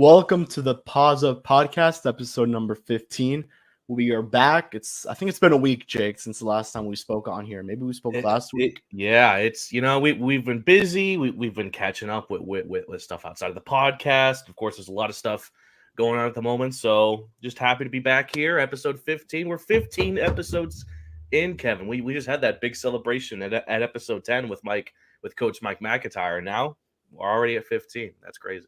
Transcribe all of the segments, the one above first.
Welcome to the Paws podcast, episode number 15. We are back. I think it's been a week, Jake, since the last time we spoke on here. Maybe we spoke last week. It's we've been busy. We've been catching up with stuff outside of the podcast. Of course, there's a lot of stuff going on at the moment. So just happy to be back here. Episode 15. We're 15 episodes in, Kevin. We just had that big celebration at episode 10 with Coach Mike McIntyre. And now we're already at 15. That's crazy.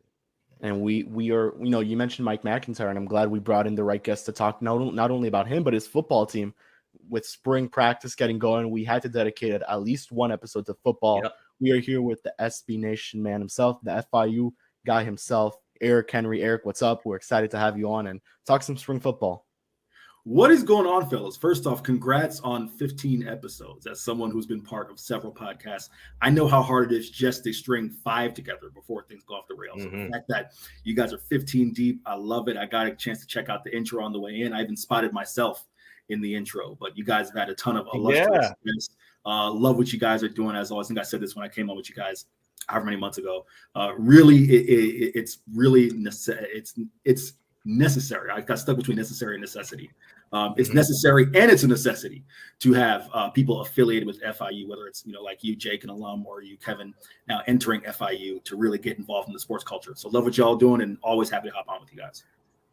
And we are, you mentioned Mike McIntyre, and I'm glad we brought in the right guest to talk not only about him, but his football team. With spring practice getting going, we had to dedicate at least one episode to football. Yep. We are here with the SB Nation man himself, the FIU guy himself, Eric Henry. Eric, what's up? We're excited to have you on and talk some spring football. What is going on, fellas? First off, congrats on 15 episodes. As someone who's been part of several podcasts, I know how hard it is just to string 5 together before things go off the rails. Mm-hmm. So the fact that you guys are 15 deep, I love it. I got a chance to check out the intro on the way in. I even spotted myself in the intro, but you guys have had a ton of illustrious guests. Love what you guys are doing, as always. I think I said this when I came on with you guys however many months ago. It's really it's necessary. I got stuck between necessary and necessity. It's necessary and it's a necessity to have people affiliated with FIU, whether it's like you, Jake, an alum, or you, Kevin, now entering FIU, to really get involved in the sports culture. So love what y'all doing, and always happy to hop on with you guys.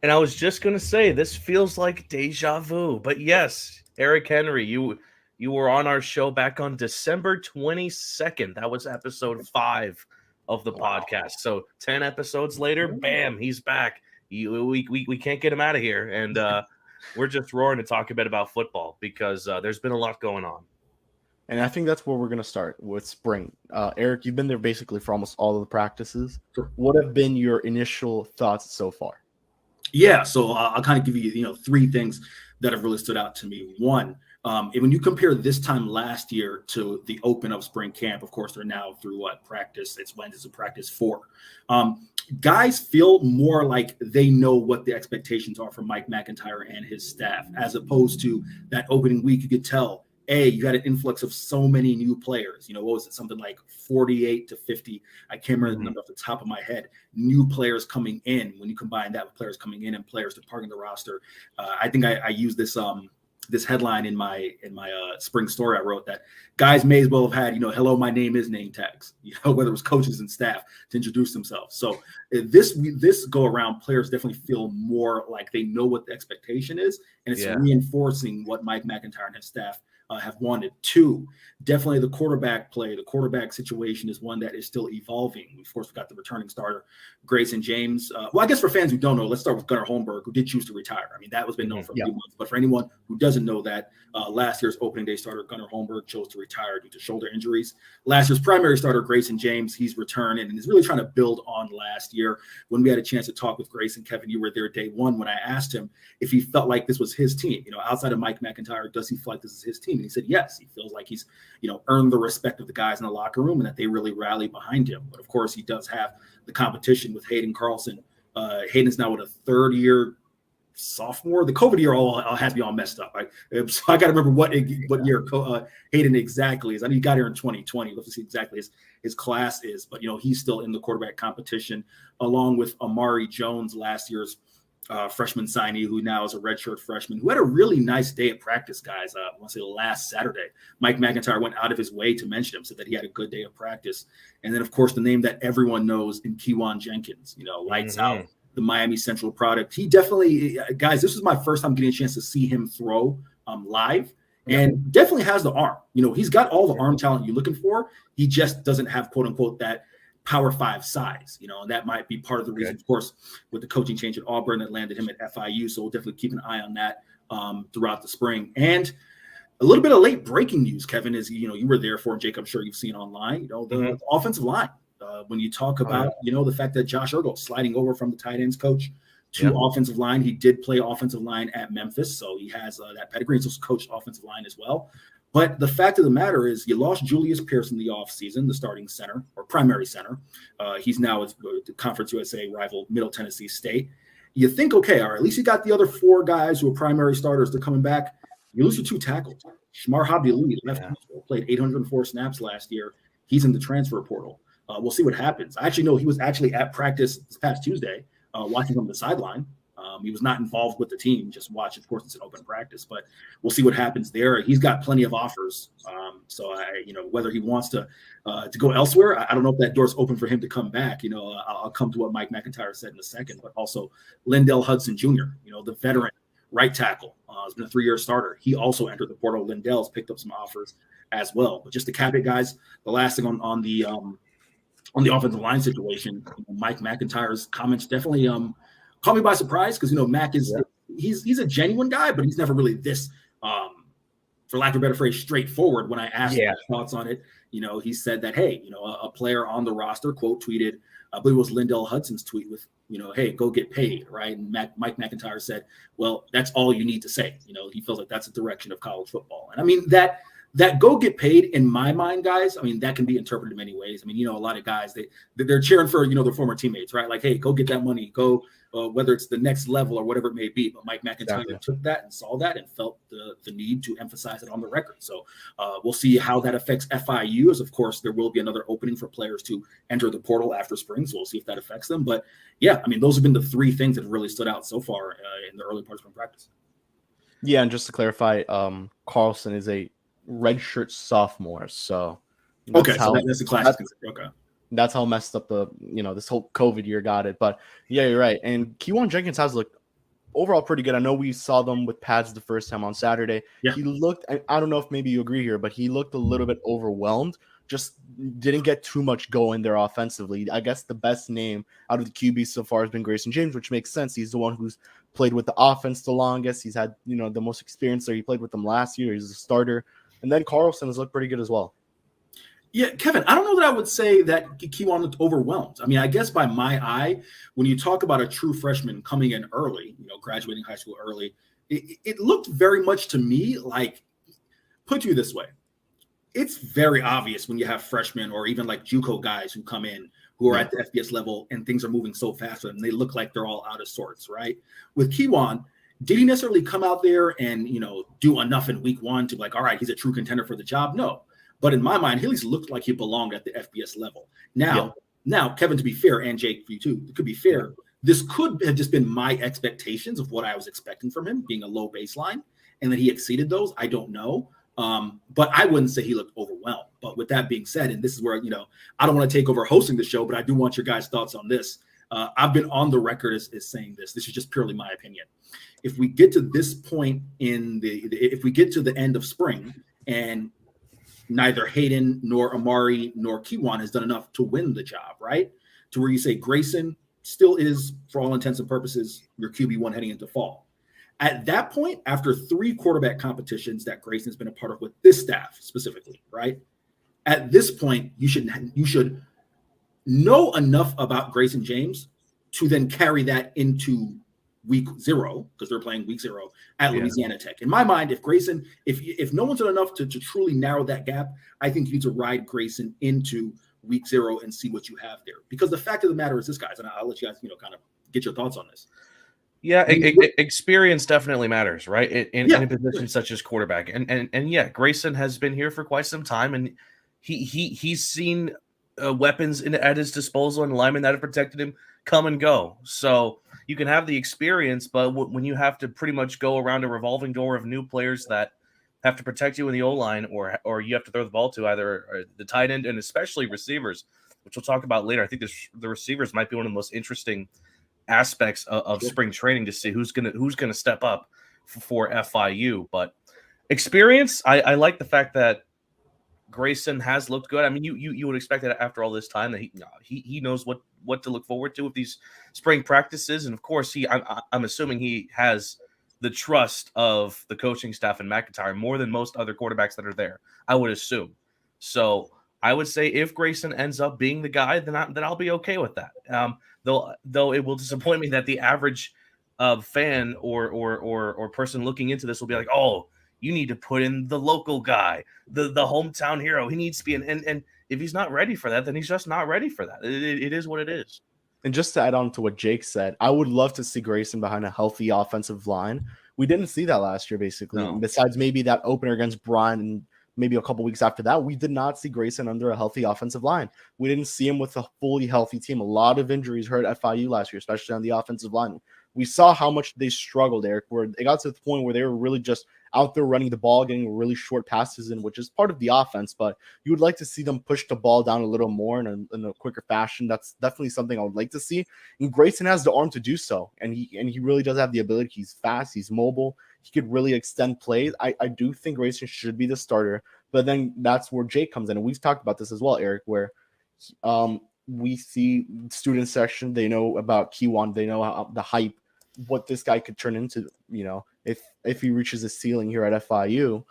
And I was just gonna say, this feels like deja vu, but yes, Eric Henry, you were on our show back on December 22nd. That was episode 5 of the podcast. So 10 episodes later, bam, he's back. We can't get him out of here, and we're just roaring to talk a bit about football because there's been a lot going on. And I think that's where we're going to start with spring. Eric, you've been there basically for almost all of the practices. Sure. What have been your initial thoughts so far? Yeah, so I'll kind of give you 3 things that have really stood out to me. One, when you compare this time last year to the open of spring camp, of course, they're now through practice. It's Wednesdays of practice 4. Guys feel more like they know what the expectations are from Mike McIntyre and his staff, as opposed to that opening week. You could tell, you had an influx of so many new players. What was it? Something like 48 to 50. I can't remember the number off the top of my head. New players coming in. When you combine that with players coming in and players departing the roster, I think I used this headline in my spring story I wrote, that guys may as well have had, hello, my name is name tags, whether it was coaches and staff, to introduce themselves. So this go around, players definitely feel more like they know what the expectation is, and it's reinforcing what Mike McIntyre and his staff have wanted. 2, definitely the quarterback play. The quarterback situation is one that is still evolving. Of course, we've got the returning starter, Grayson James. Well, I guess for fans who don't know, let's start with Gunnar Holmberg, who did choose to retire. I mean, that was been known for a few months. But for anyone who doesn't know that, last year's opening day starter, Gunnar Holmberg, chose to retire due to shoulder injuries. Last year's primary starter, Grayson James, he's returned and is really trying to build on last year. When we had a chance to talk with Grayson, Kevin, you were there day 1 when I asked him if he felt like this was his team. Outside of Mike McIntyre, does he feel like this is his team? And he said, yes, he feels like he's, earned the respect of the guys in the locker room and that they really rally behind him. But of course, he does have the competition with Hayden Carlson. Hayden's now with a 3rd-year sophomore. The COVID year all has me all messed up. So I got to remember what year Hayden exactly is. I know he got here in 2020. Let's see exactly his class is. But, he's still in the quarterback competition, along with Amari Jones, last year's freshman signee, who now is a redshirt freshman, who had a really nice day at practice, guys. I want to say last Saturday. Mike McIntyre went out of his way to mention him, said that he had a good day of practice. And then, of course, the name that everyone knows in Kewan Jenkins, lights out, the Miami Central product. He definitely, guys, this was my first time getting a chance to see him throw live, and definitely has the arm. He's got all the arm talent you're looking for. He just doesn't have, quote unquote, that Power 5 size, and that might be part of the reason, of course, with the coaching change at Auburn that landed him at FIU. So we'll definitely keep an eye on that throughout the spring. And a little bit of late breaking news, Kevin, is, you were there for, Jake, I'm sure you've seen online, the offensive line. When you talk about, the fact that Josh Ergo sliding over from the tight ends coach to offensive line. He did play offensive line at Memphis, so he has that pedigree. He's also coached offensive line as well. But the fact of the matter is you lost Julius Pearson in the offseason, the starting center or primary center. He's now with the Conference USA rival Middle Tennessee State. You think, okay, all right, at least you got the other 4 guys who are primary starters. They're coming back. You lose your 2 tackles. Shamar Habdiali, left tackle, played 804 snaps last year. He's in the transfer portal. We'll see what happens. I actually know he was actually at practice this past Tuesday watching from the sideline. He was not involved with the team, just watch. Of course, it's an open practice, but we'll see what happens there. He's got plenty of offers. So whether he wants to go elsewhere, I don't know if that door's open for him to come back. I'll come to what Mike McIntyre said in a second, but also Lindell Hudson Jr., the veteran right tackle, has been a 3-year starter. He also entered the portal. Lindell's picked up some offers as well. But just to cap it, guys, the last thing on the offensive line situation, Mike McIntyre's comments definitely caught me by surprise because Mac is he's a genuine guy, but he's never really this, for lack of a better phrase, straightforward. When I asked his thoughts on it, he said that, hey, a player on the roster quote tweeted, I believe it was Lindell Hudson's tweet with, hey, go get paid, right? And Mike McIntyre said, well, that's all you need to say. He feels like that's the direction of college football. And I mean, that go get paid in my mind, guys, I mean, that can be interpreted in many ways. I mean, a lot of guys, they're cheering for, their former teammates, right? Like, hey, go get that money, go, whether it's the next level or whatever it may be. But Mike McIntyre took that and saw that and felt the need to emphasize it on the record. So we'll see how that affects FIU, as of course, there will be another opening for players to enter the portal after spring. So we'll see if that affects them. But yeah, I mean, those have been the 3 things that have really stood out so far in the early parts of spring practice. Yeah. And just to clarify, Carlson is a redshirt sophomore. So that's a classic. Okay. That's how messed up this whole COVID year got it. But yeah, you're right. And Kewan Jenkins has looked overall pretty good. I know we saw them with pads the first time on Saturday. Yeah. He looked, I don't know if maybe you agree here, but he looked a little bit overwhelmed. Just didn't get too much going there offensively. I guess the best name out of the QB so far has been Grayson James, which makes sense. He's the one who's played with the offense the longest. He's had, the most experience there. He played with them last year. He's a starter. And then Carlson has looked pretty good as well. Yeah, Kevin, I don't know that I would say that Kewan looked overwhelmed. I mean, I guess by my eye, when you talk about a true freshman coming in early, graduating high school early, it looked very much to me like, put you this way, it's very obvious when you have freshmen or even like JUCO guys who come in who are at the FBS level and things are moving so fast and they look like they're all out of sorts, right? With Kewan, did he necessarily come out there and, do enough in week 1 to be like, all right, he's a true contender for the job? No. But in my mind, he at least looked like he belonged at the FBS level. Now, Kevin, to be fair, and Jake, for you too, to be fair, this could have just been my expectations of what I was expecting from him, being a low baseline, and that he exceeded those. I don't know. But I wouldn't say he looked overwhelmed. But with that being said, and this is where, I don't want to take over hosting the show, but I do want your guys' thoughts on this. I've been on the record as saying this. This is just purely my opinion. If we get to this point if we get to the end of spring and neither Hayden nor Amari nor Kewan has done enough to win the job, right? To where you say Grayson still is, for all intents and purposes, your QB1 heading into fall. At that point, after 3 quarterback competitions that Grayson's been a part of with this staff specifically, right? At this point, you should know enough about Grayson James to then carry that into week 0, because they're playing week 0 at Louisiana Tech. In my mind, if Grayson, if no one's done enough to truly narrow that gap, I think you need to ride Grayson into week 0 and see what you have there. Because the fact of the matter is this, guys, and I'll let you guys, kind of get your thoughts on this. Yeah, experience definitely matters, right? In a position such as quarterback. And Grayson has been here for quite some time, and he's seen weapons at his disposal and linemen that have protected him come and go. So you can have the experience, but when you have to pretty much go around a revolving door of new players that have to protect you in the O-line, or you have to throw the ball to either the tight end and especially receivers, which we'll talk about later. I think the receivers might be one of the most interesting aspects of spring training to see who's gonna step up for FIU. But experience, I like the fact that Grayson has looked good. I mean, you would expect that after all this time that he knows what to look forward to with these spring practices, and of course I'm assuming he has the trust of the coaching staff and McIntyre more than most other quarterbacks that are there, I would assume. So I would say if Grayson ends up being the guy, then I'll be okay with that. Though it will disappoint me that the average fan or person looking into this will be like, oh, you need to put in the local guy, the hometown hero. He needs to be and if he's not ready for that, then he's just not ready for that. It is what it is. And just to add on to what Jake said, I would love to see Grayson behind a healthy offensive line. We didn't see that last year, basically. No. Besides maybe that opener against Bryan and maybe a couple weeks after that, we did not see Grayson under a healthy offensive line. We didn't see him with a fully healthy team. A lot of injuries hurt FIU last year, especially on the offensive line. We saw how much they struggled, Eric, where it got to the point where they were really just out there running the ball, getting really short passes in, which is part of the offense, but you would like to see them push the ball down a little more in a quicker fashion. That's definitely something I would like to see. And Grayson has the arm to do so, and he really does have the ability. He's fast, he's mobile, he could really extend plays. I do think Grayson should be the starter, but then that's where Jake comes in, and we've talked about this as well, Eric, where we see student section, they know about Kiwan, they know how the hype, what this guy could turn into, if he reaches his ceiling here at FIU,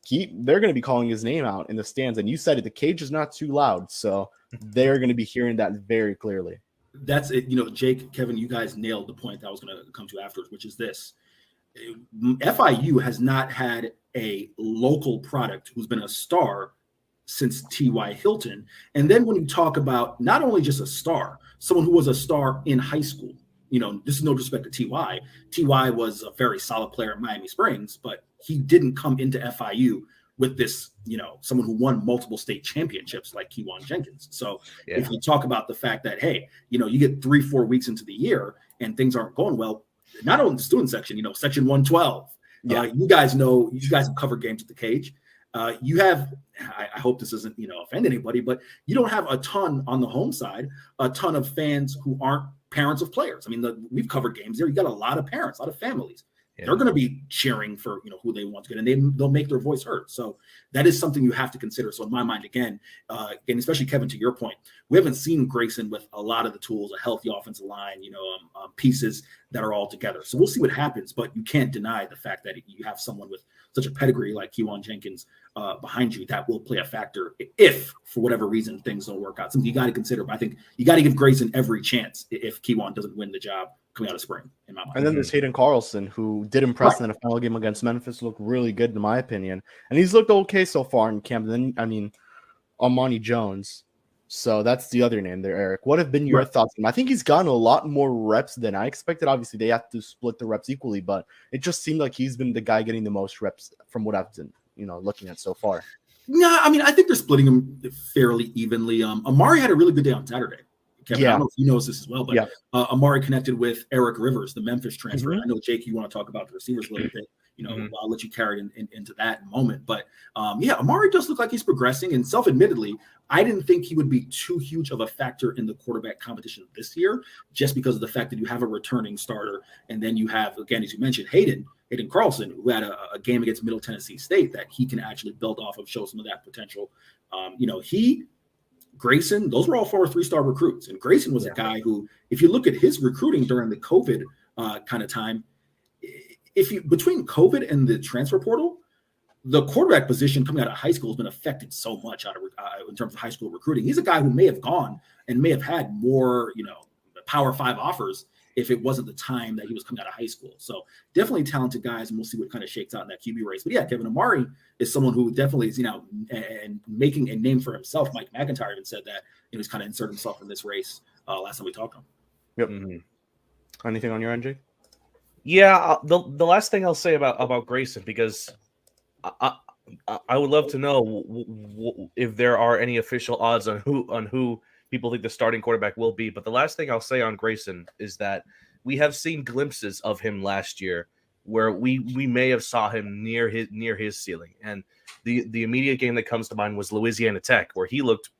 they're going to be calling his name out in the stands. And you said it, the cage is not too loud, so they're going to be hearing that very clearly. That's it. Jake, Kevin, you guys nailed the point that I was going to come to afterwards, which is this. FIU has not had a local product who's been a star since T.Y. Hilton. And then when you talk about not only just a star, someone who was a star in high school, this is no disrespect to T.Y. T.Y. was a very solid player at Miami Springs, but he didn't come into FIU with this, someone who won multiple state championships like Kewan Jenkins. So if you talk about the fact that, hey, you get 3-4 weeks into the year and things aren't going well, not only the student section, section 112, you guys have covered games at the cage. You have, I hope this doesn't, offend anybody, but you don't have a ton on the home side, a ton of fans who aren't parents of players. I mean, we've covered games there. You got a lot of parents, a lot of families. Yeah. They're going to be cheering for, who they want to get, and they'll make their voice heard. So that is something you have to consider. So in my mind, again, and especially Kevin, to your point, we haven't seen Grayson with a lot of the tools, a healthy offensive line, pieces that are all together. So we'll see what happens, but you can't deny the fact that you have someone with such a pedigree like Kewan Jenkins behind you that will play a factor if, for whatever reason, things don't work out. Something you got to consider. But I think you got to give Grayson every chance if Kewan doesn't win the job coming out of spring, in my mind. And then there's Hayden Carlson, who did impress in the final game against Memphis, looked really good, in my opinion. And he's looked okay so far in camp. And then, Armani Jones. So that's the other name there, Eric. What have been your thoughts on him? I think he's gotten a lot more reps than I expected. Obviously, they have to split the reps equally, but it just seemed like he's been the guy getting the most reps from what I've been, looking at so far. Yeah, I think they're splitting him fairly evenly. Amari had a really good day on Saturday. Kevin, I don't know if you know this as well, but Amari connected with Eric Rivers, the Memphis transfer. I know, Jake, you want to talk about the receivers a little bit. I'll let you carry it into that in a moment. But, Amari does look like he's progressing. And self-admittedly, I didn't think he would be too huge of a factor in the quarterback competition this year, just because of the fact that you have a returning starter. And then you have, again, as you mentioned, Hayden Carlson, who had a game against Middle Tennessee State that he can actually build off of, show some of that potential. Grayson, those were all 4 3-star recruits. And Grayson was a guy who, if you look at his recruiting during the COVID kind of time, between COVID and the transfer portal, the quarterback position coming out of high school has been affected so much in terms of high school recruiting. He's a guy who may have gone and may have had more, Power 5 offers if it wasn't the time that he was coming out of high school. So definitely talented guys, and we'll see what kind of shakes out in that QB race. But yeah, Kevin, Amari is someone who definitely is, and making a name for himself. Mike McIntyre even said that he's kind of inserted himself in this race last time we talked to him. Yep. Mm-hmm. Anything on your end, Jake? Yeah, the last thing I'll say about Grayson, because I would love to know if there are any official odds on who people think the starting quarterback will be. But the last thing I'll say on Grayson is that we have seen glimpses of him last year where we may have saw him near his ceiling. And the immediate game that comes to mind was Louisiana Tech, where he looked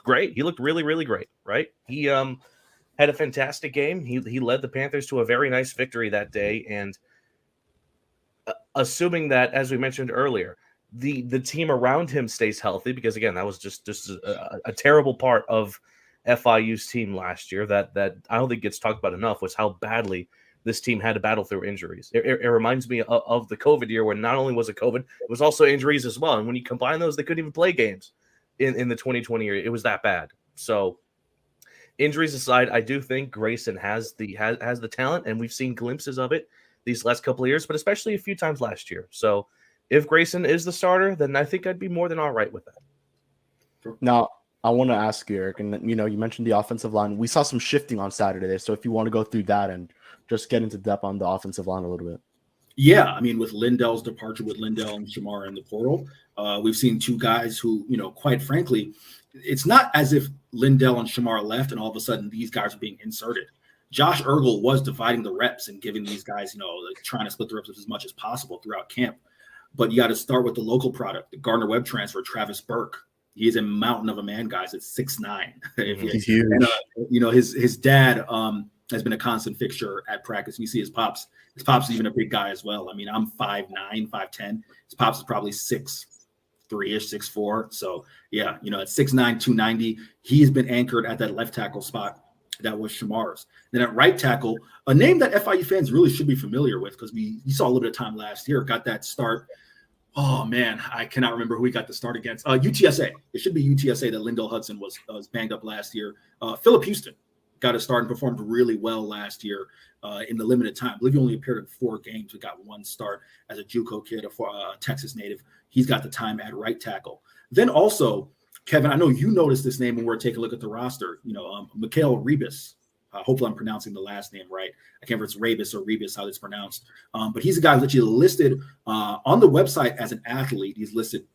great. He looked really, really great, right? He had a fantastic game. He led the Panthers to a very nice victory that day. And assuming that, as we mentioned earlier, the team around him stays healthy, because again, that was just a terrible part of FIU's team last year that I don't think gets talked about enough, was how badly this team had to battle through injuries. It reminds me of the COVID year, where not only was it COVID, it was also injuries as well. And when you combine those, they couldn't even play games in the 2020 year. It was that bad. So injuries aside, I do think Grayson has the talent, and we've seen glimpses of it these last couple of years, but especially a few times last year. So if Grayson is the starter, then I think I'd be more than all right with that. Now, I want to ask you, Eric, and you mentioned the offensive line. We saw some shifting on Saturday there, so if you want to go through that and just get into depth on the offensive line a little bit. Yeah, with Lindell's departure, with Lindell and Shamar in the portal, We've seen two guys who, quite frankly, it's not as if Lindell and Shamar left and all of a sudden these guys are being inserted. Josh Ergel was dividing the reps and giving these guys, trying to split the reps as much as possible throughout camp. But you got to start with the local product, the Gardner Webb transfer, Travis Burke. He is a mountain of a man, guys. It's 6'9". He's huge. And, his dad has been a constant fixture at practice. You see his pops. His pops is even a big guy as well. I mean, I'm 5'9", 5'10". His pops is probably 6'3"-ish, 6'4". So, yeah, at 6'9", 290, he's been anchored at that left tackle spot. That was Shamar's. Then at right tackle, a name that FIU fans really should be familiar with because we saw a little bit of time last year, got that start. Oh, man, I cannot remember who he got the start against. UTSA. It should be UTSA that Lindell Hudson was banged up last year. Phillip Houston got a start and performed really well last year in the limited time. I believe he only appeared in 4 games. We got 1 start as a JUCO kid, a Texas native. He's got the time at right tackle. Then also, Kevin, I know you noticed this name when we were taking a look at the roster. Mikhail Rebus. Hopefully I'm pronouncing the last name right. I can't remember if it's Rebus or Rebus, how it's pronounced. But he's a guy who's actually listed on the website as an athlete. He's listed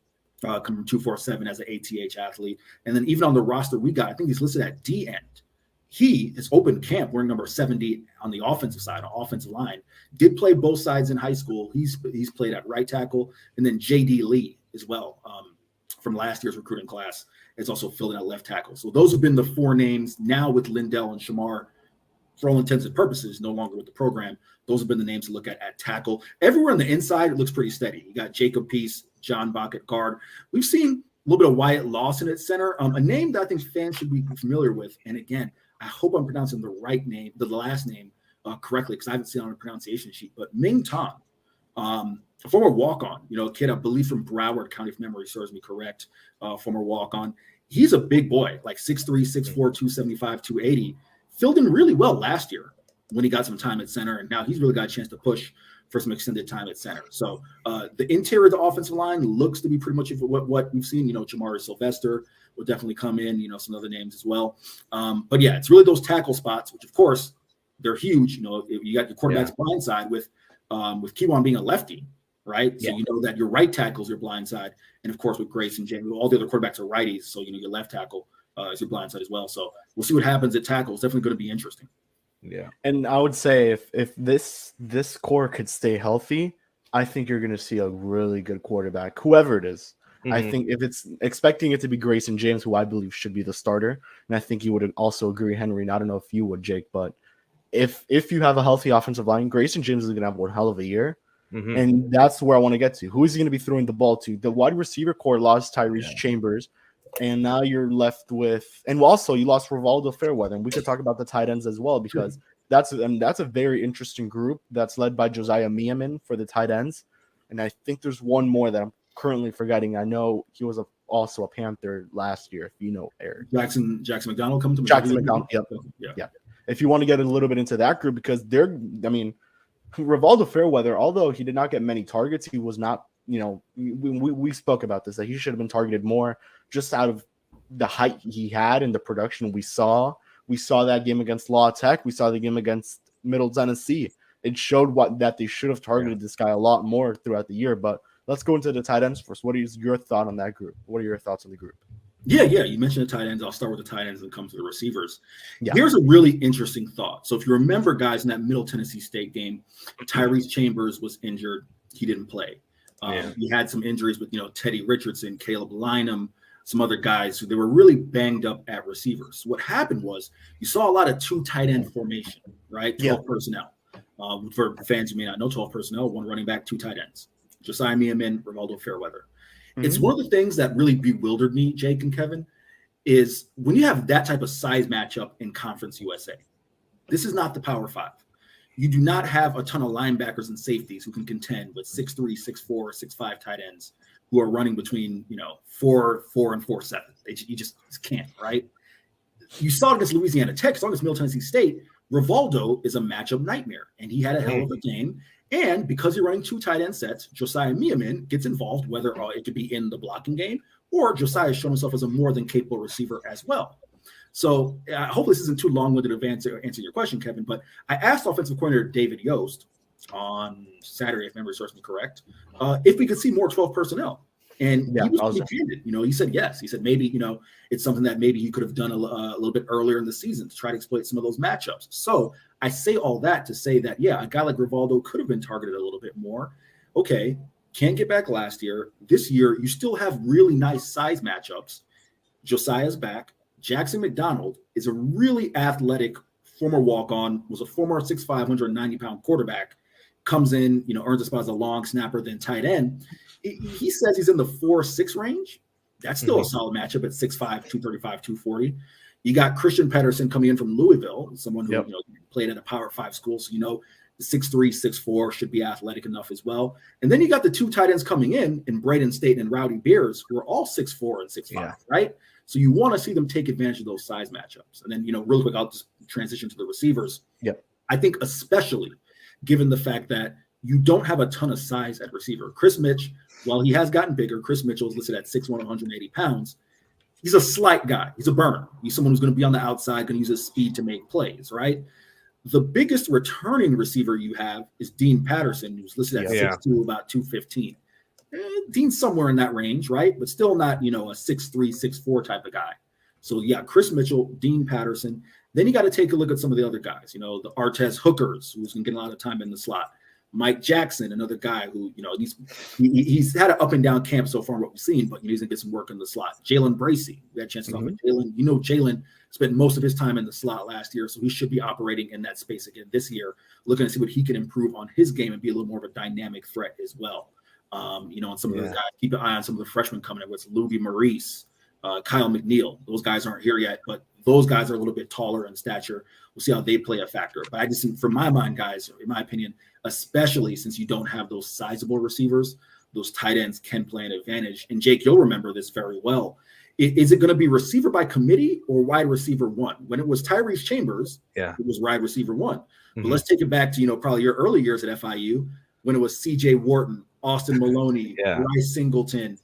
coming from 247 as an ATH athlete. And then even on the roster we got, I think he's listed at D end. He is open camp wearing number 70 on the offensive side, on offensive line. Did play both sides in high school. He's played at right tackle. And then J.D. Lee as well from last year's recruiting class is also filled in at left tackle. So those have been the 4 names. Now with Lindell and Shamar, for all intents and purposes, no longer with the program, those have been the names to look at tackle. Everywhere on the inside, it looks pretty steady. You got Jacob Peace, John Bach at guard. We've seen a little bit of Wyatt Lawson at center, a name that I think fans should be familiar with. And again, I hope I'm pronouncing the right name, the last name correctly, because I haven't seen it on a pronunciation sheet. But Ming Tong, a former walk-on, a kid, I believe from Broward County, if memory serves me correct, former walk-on. He's a big boy, like 6'3", 6'4", 275, 280. Filled in really well last year when he got some time at center, and now he's really got a chance to push for some extended time at center. So the interior of the offensive line looks to be pretty much what we've seen. Jamari Sylvester will definitely come in, some other names as well. But yeah, it's really those tackle spots, which of course they're huge. You got your quarterback's blind side with Kiwan being a lefty, right? So you know that your right tackle is your blind side. And of course with Grace and James, all the other quarterbacks are righties. So, your left tackle is your blind side as well. So we'll see what happens at tackle. It's definitely going to be interesting. Yeah. And I would say if this core could stay healthy, I think you're going to see a really good quarterback, whoever it is. Mm-hmm. I think if it's expecting it to be Grayson James, who I believe should be the starter, and I think you would also agree, Henry, and I don't know if you would, Jake, but if you have a healthy offensive line, Grayson James is going to have one hell of a year. Mm-hmm. And that's where I want to get to. Who is he going to be throwing the ball to? The wide receiver core lost Tyrese Chambers, and now you're left with, and also you lost Rivaldo Fairweather, and we could talk about the tight ends as well because that's a very interesting group that's led by Josiah Miamin for the tight ends, and I think there's one more that I'm currently forgetting. I know he was also a Panther last year. If you know Eric Jackson McDonald come to me. Jackson McDonald, yeah. If you want to get a little bit into that group, because Rivaldo Fairweather, although he did not get many targets, he was not, we spoke about this, that he should have been targeted more just out of the height he had and the production we saw. We saw that game against La Tech. We saw the game against Middle Tennessee. It showed that they should have targeted this guy a lot more throughout the year. But let's go into the tight ends first. What is your thought on that group? What are your thoughts on the group? Yeah. You mentioned the tight ends. I'll start with the tight ends and come to the receivers. Yeah. Here's a really interesting thought. So if you remember, guys, in that Middle Tennessee State game, Tyrese Chambers was injured. He didn't play. He had some injuries with, Teddy Richardson, Caleb Lynham, some other guys who they were really banged up at receivers. What happened was you saw a lot of 2 tight end formation, right? 12 personnel. For fans who may not know, 12 personnel, 1 running back, 2 tight ends. Josiah Miamin, Rivaldo Fairweather. Mm-hmm. It's one of the things that really bewildered me, Jake and Kevin, is when you have that type of size matchup in Conference USA. This is not the Power 5. You do not have a ton of linebackers and safeties who can contend with 6'3", 6'4", 6'5" tight ends who are running between 4'4" and 4'7". You just can't, right? You saw it against Louisiana Tech, you saw it against Middle Tennessee State. Rivaldo is a matchup nightmare, and he had a hell of a game. And because you're running 2 tight end sets, Josiah Miamin gets involved, whether it could be in the blocking game or Josiah has shown himself as a more than capable receiver as well. So hopefully this isn't too long-winded to answer your question, Kevin, but I asked offensive coordinator David Yost on Saturday, if memory serves me correct, if we could see more 12 personnel. And Yeah, he was I was pretty candid. He said yes. He said maybe, it's something that maybe he could have done a little bit earlier in the season to try to exploit some of those matchups. So I say all that to say that, yeah, a guy like Rivaldo could have been targeted a little bit more. Okay, can't get back last year. This year, you still have really nice size matchups. Josiah's back. Jackson McDonald is a really athletic former walk-on, was a former 6'5", 190-pound quarterback, comes in, earns a spot as a long snapper, then tight end. He says he's in the 4.6 range. That's still a solid matchup at 6'5", 235, 240. You got Christian Pedersen coming in from Louisville, someone who played at a Power 5 school, so 6'3", 6'4", should be athletic enough as well. And then you got the two tight ends coming in Braden State and Rowdy Beers, who are all 6'4" and 6'5", right? So you want to see them take advantage of those size matchups. And then, real quick, I'll just transition to the receivers. Yep. I think especially given the fact that you don't have a ton of size at receiver. Chris Mitch, while he has gotten bigger, Chris Mitchell is listed at 6'1", 180 pounds. He's a slight guy. He's a burner. He's someone who's going to be on the outside, going to use his speed to make plays, right? The biggest returning receiver you have is Dean Patterson, who's listed at 6'2", about 215. Dean's somewhere in that range, right? But still not, a 6'3", 6'4" type of guy. So, yeah, Chris Mitchell, Dean Patterson. Then you got to take a look at some of the other guys, the Artez Hookers, who's going to get a lot of time in the slot. Mike Jackson, another guy who, he's had an up and down camp so far, what we've seen, but he's going to get some work in the slot. Jalen Bracey, we had a chance to talk about Jalen. Jalen spent most of his time in the slot last year, so he should be operating in that space again this year, looking to see what he can improve on his game and be a little more of a dynamic threat as well. And some of the guys, keep an eye on some of the freshmen coming in. With Louis Maurice, Kyle McNeil. Those guys aren't here yet, but those guys are a little bit taller in stature. We'll see how they play a factor. But I just think, from my mind, guys, in my opinion, especially since you don't have those sizable receivers, those tight ends can play an advantage. And Jake, you'll remember this very well. Is it going to be receiver by committee or wide receiver one? When it was Tyrese Chambers, it was wide receiver one. But let's take it back to, probably your early years at FIU, when it was CJ Wharton, Austin Maloney, Bryce Singleton,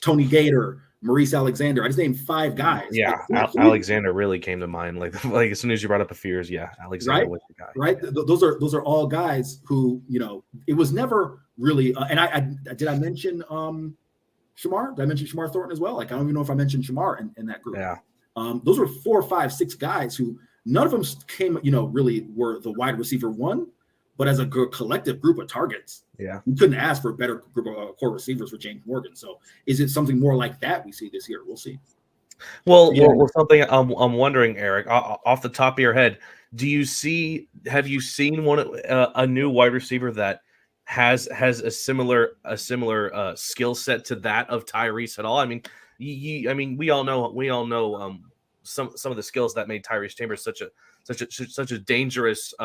Tony Gator, Maurice Alexander. I just named 5 guys. Yeah, Alexander really came to mind. Like as soon as you brought up a few years, Alexander was the guy. Right. Those are all guys who, it was never really. And I did I mention Shamar? Did I mention Shamar Thornton as well? Like, I don't even know if I mentioned Shamar in that group. Yeah. Those were 4, 5, 6 guys who none of them came, really were the wide receiver one. But as a collective group of targets, we couldn't ask for a better group of core receivers for James Morgan. So, is it something more like that we see this year? We'll see. Well, something I'm wondering, Eric, off the top of your head, have you seen a new wide receiver that has a similar skill set to that of Tyrese at all? I mean, we all know some of the skills that made Tyrese Chambers such a dangerous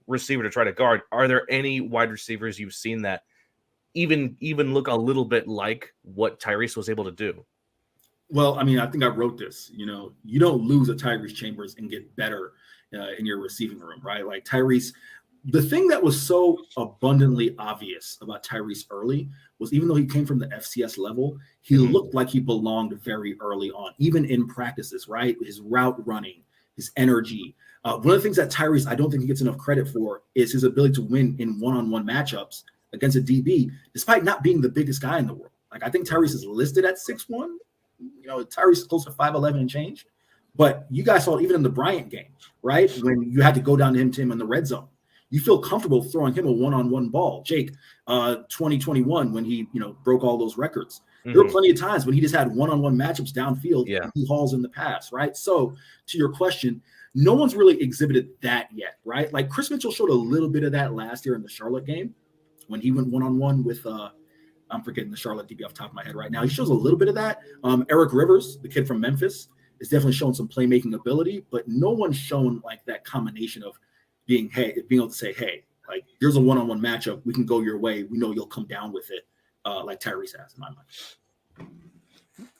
receiver to try to guard. Are there any wide receivers you've seen that even look a little bit like what Tyrese was able to do? Well, I mean, I think I wrote this. You don't lose a Tyrese Chambers and get better in your receiving room, right? Like Tyrese, the thing that was so abundantly obvious about Tyrese early was, even though he came from the FCS level, he looked like he belonged very early on, even in practices, right? His route running, his energy. One of the things that Tyrese, I don't think he gets enough credit for, is his ability to win in one-on-one matchups against a DB, despite not being the biggest guy in the world. Like, I think Tyrese is listed at 6'1". Tyrese is close to 5'11" and change. But you guys saw it even in the Bryant game, right? When you had to go down to him in the red zone. You feel comfortable throwing him a one-on-one ball. Jake, 2021, when he, broke all those records. There were plenty of times when he just had one-on-one matchups downfield. He hauls in the pass, right? So, to your question, no one's really exhibited that yet, right? Like, Chris Mitchell showed a little bit of that last year in the Charlotte game when he went one-on-one with I'm forgetting the Charlotte DB off the top of my head right now. He shows a little bit of that. Eric Rivers, the kid from Memphis, is definitely showing some playmaking ability, but no one's shown like that combination of being able to say, hey, like, there's a one-on-one matchup. We can go your way. We know you'll come down with it, like Tyrese has in my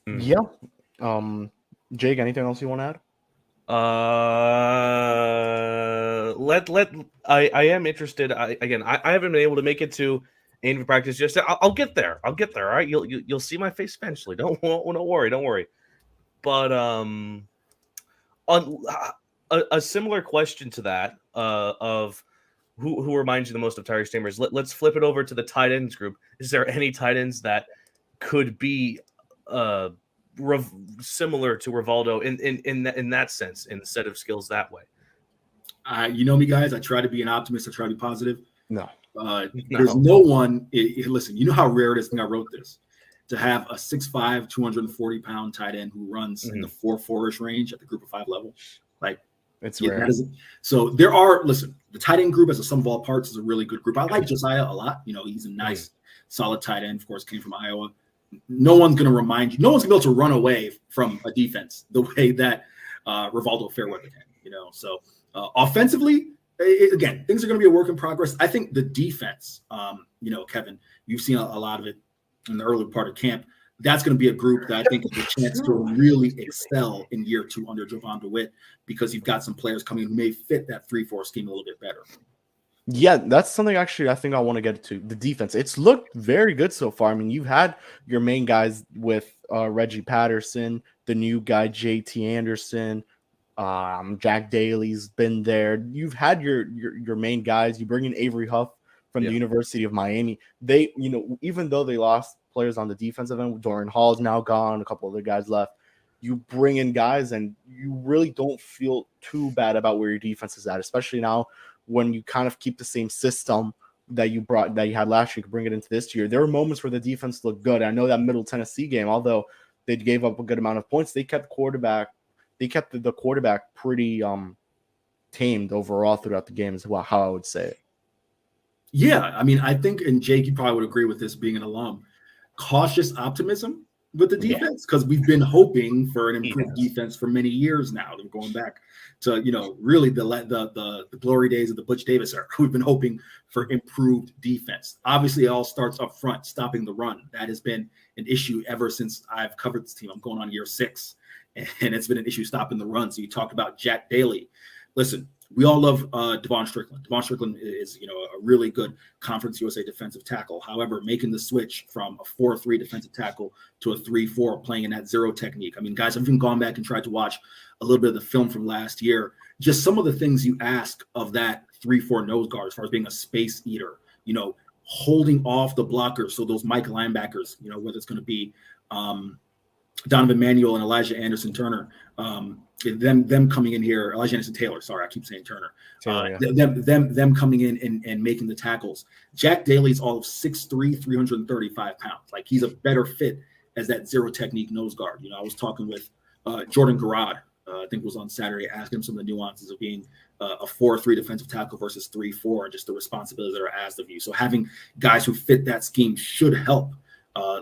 mind. Yeah. Jake, anything else you want to add? I am interested. I haven't been able to make it to Aintree practice just yet. I'll get there. All right. You'll see my face eventually. Don't worry. But on a similar question to that, of who reminds you the most of Tiger Stammers? Let's flip it over to the tight ends group. Is there any tight ends that could be similar to Rivaldo in that sense, in the set of skills that way? You know me, guys. I try to be an optimist. I try to be positive. No. There's no one. Listen, you know how rare it is. I think I wrote this, to have a 6'5", 240-pound tight end who runs in the 4.4-ish range at the group of 5 level. Like, it's rare. So there are. Listen, the tight end group as a sum of all parts is a really good group. I like Josiah a lot. You know, he's a nice, solid tight end. Of course, came from Iowa. No one's going to remind you. No one's going to be able to run away from a defense the way that Rivaldo Fairweather can. You know, so offensively. Again, things are going to be a work in progress. I think the defense, you know, Kevin, you've seen a lot of it in the early part of camp. That's going to be a group that I think has a chance to really excel in year 2 under Jovan DeWitt, because you've got some players coming who may fit that 3-4 scheme a little bit better. Yeah, that's something actually I think I want to get to. The defense. It's looked very good so far. I mean, you've had your main guys with Reggie Patterson, the new guy, JT Anderson, Jack Daly's been there. You've had your main guys. You bring in Avery Huff from the University of Miami. They, you know, even though they lost players on the defensive end, Dorian Hall's now gone, a couple other guys left. You bring in guys and you really don't feel too bad about where your defense is at, especially now when you kind of keep the same system that you had last year. You can bring it into this year. There were moments where the defense looked good. I know that Middle Tennessee game, although they gave up a good amount of points, they kept the quarterback pretty tamed overall throughout the game, is how I would say it. Yeah, I mean, I think, and Jake, you probably would agree with this being an alum, cautious optimism with the defense, because we've been hoping for an improved defense for many years now. They're going back to, you know, really the glory days of the Butch Davis era. We've been hoping for improved defense. Obviously, it all starts up front, stopping the run. That has been an issue ever since I've covered this team. I'm going on year 6. And it's been an issue stopping the run. So you talked about Jack Daly. Listen, we all love Devon Strickland. Devon Strickland is, you know, a really good Conference USA defensive tackle. However, making the switch from a 4-3 defensive tackle to a 3-4, playing in that zero technique. I mean, guys, I've even gone back and tried to watch a little bit of the film from last year. Just some of the things you ask of that 3-4 nose guard, as far as being a space eater, you know, holding off the blockers. So those Mike linebackers, you know, whether it's going to be Donovan Manuel and Elijah Anderson Turner, them coming in here, Elijah Anderson Taylor. Sorry, I keep saying Turner. Them coming in and making the tackles. Jack Daly's all of 6'3", 335 pounds. Like, he's a better fit as that zero technique nose guard. You know, I was talking with Jordan Garrod, I think it was on Saturday, asking him some of the nuances of being a 4-3 defensive tackle versus 3-4, and just the responsibilities that are asked of you. So having guys who fit that scheme should help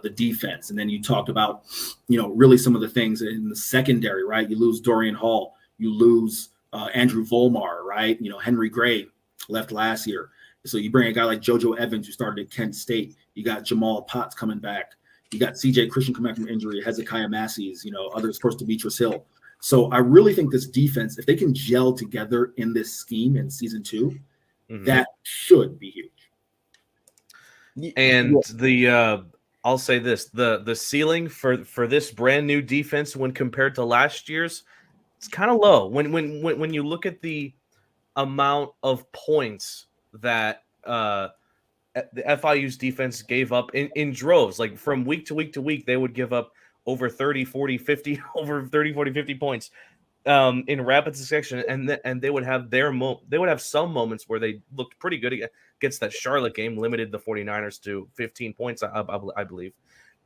the defense. And then you talked about, you know, really some of the things in the secondary, right? You lose Dorian Hall, you lose Andrew Volmar, right? You know, Henry Gray left last year. So you bring a guy like JoJo Evans, who started at Kent State. You got Jamal Potts coming back. You got CJ Christian coming back from injury, Hezekiah Massey's, you know, others, of course, Demetrius Hill. So I really think this defense, if they can gel together in this scheme in season 2, that should be huge. And I'll say this: the ceiling for this brand new defense, when compared to last year's, it's kind of low. When you look at the amount of points that the FIU's defense gave up in droves, like from week to week to week, they would give up over 30, 40, 50, over 30, 40, 50 points in rapid succession, and they would have some moments where they looked pretty good against that Charlotte game, limited the 49ers to 15 points, I believe.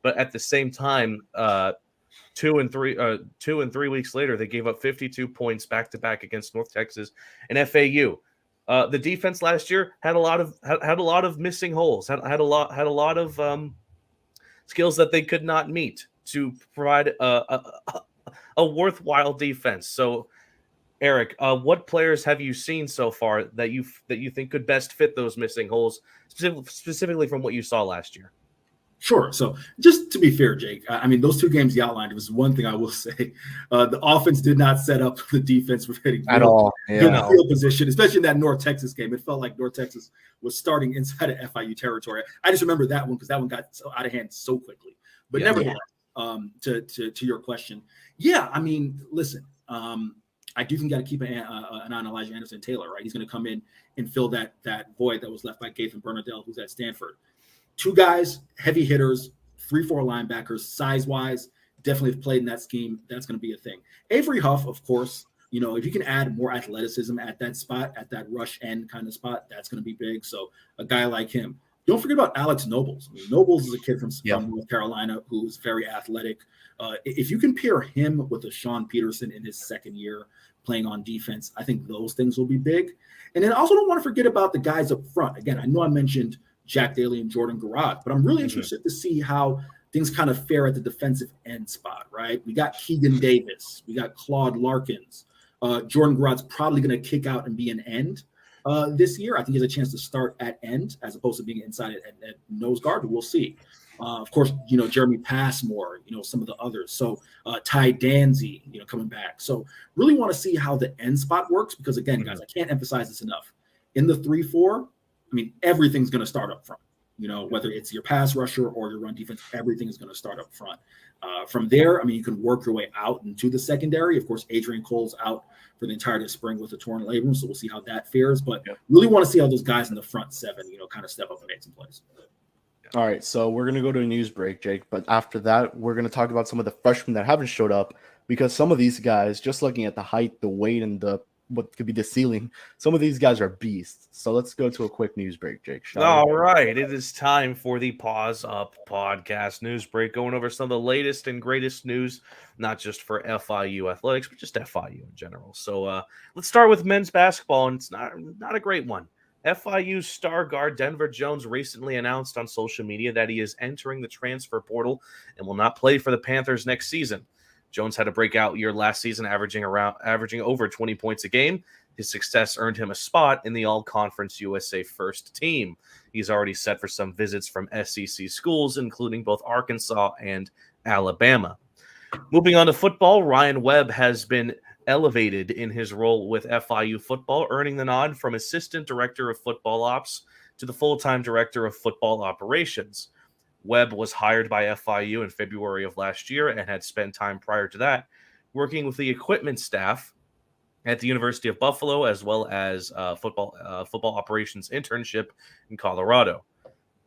But at the same time, 2 and 3 weeks later, they gave up 52 points back to back against North Texas and FAU. The defense last year had a lot of missing holes, had a lot of skills that they could not meet to provide a worthwhile defense. So, Eric, what players have you seen so far that you think could best fit those missing holes, specifically from what you saw last year? Sure. So just to be fair, Jake, I mean, those 2 games you outlined, it was one thing I will say. The offense did not set up the defense for hitting at all. Good field position, especially in that North Texas game. It felt like North Texas was starting inside of FIU territory. I just remember that one because that one got so out of hand so quickly. But nevertheless, to your question, yeah, I mean, listen, I do think got to keep an eye on Elijah Anderson Taylor, right? He's going to come in and fill that void that was left by Gaithan Bernardell, who's at Stanford. Two guys, heavy hitters, 3-4 linebackers, size-wise, definitely have played in that scheme. That's going to be a thing. Avery Huff, of course, if you can add more athleticism at that spot, at that rush end kind of spot, that's going to be big. So a guy like him. Don't forget about Alex Nobles. Nobles is a kid from North Carolina who's very athletic. If you can pair him with a Sean Peterson in his second year playing on defense, I think those things will be big. And then I also don't want to forget about the guys up front. Again, I know I mentioned Jack Daly and Jordan Garrod, but I'm really interested to see how things kind of fare at the defensive end spot, right? We got Keegan Davis. We got Claude Larkins. Jordan Garrod's probably going to kick out and be an end this year. I think he has a chance to start at end as opposed to being inside at nose guard. We'll see. Of course, Jeremy Passmore, some of the others. So Ty Danzy, coming back. So really want to see how the end spot works because, again, guys, I can't emphasize this enough. In the 3-4, everything's going to start up front. Whether it's your pass rusher or your run defense, everything is going to start up front. From there, you can work your way out into the secondary. Of course, Adrian Cole's out for the entirety of spring with a torn labrum, so we'll see how that fares. But really want to see how those guys in the front seven, kind of step up and make some plays. All right, so we're going to go to a news break, Jake. But after that, we're going to talk about some of the freshmen that haven't showed up because some of these guys, just looking at the height, the weight, and what could be the ceiling, some of these guys are beasts. So let's go to a quick news break, Jake. All right, it is time for the Paws Up podcast news break, going over some of the latest and greatest news, not just for FIU athletics, but just FIU in general. So let's start with men's basketball, and it's not a great one. FIU star guard Denver Jones recently announced on social media that he is entering the transfer portal and will not play for the Panthers next season. Jones had a breakout year last season, averaging over 20 points a game. His success earned him a spot in the All-Conference USA first team. He's already set for some visits from SEC schools, including both Arkansas and Alabama. Moving on to football, Ryan Webb has been elevated in his role with FIU Football, earning the nod from Assistant Director of Football Ops to the full-time Director of Football Operations. Webb was hired by FIU in February of last year and had spent time prior to that working with the equipment staff at the University of Buffalo, as well as football operations internship in Colorado.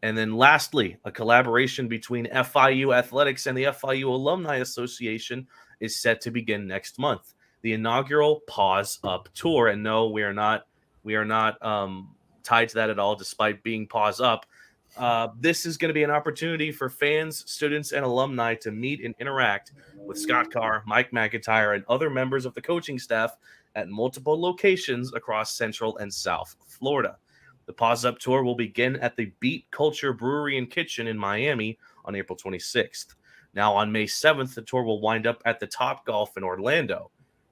And then lastly, a collaboration between FIU Athletics and the FIU Alumni Association is set to begin next month. The inaugural Paws Up Tour. And no, we are not tied to that at all, despite being Paws Up. This is going to be an opportunity for fans, students, and alumni to meet and interact with Scott Carr, Mike McIntyre, and other members of the coaching staff at multiple locations across Central and South Florida. The Paws Up Tour will begin at the Beat Culture Brewery and Kitchen in Miami on April 26th. Now, on May 7th, the tour will wind up at the Top Golf in Orlando.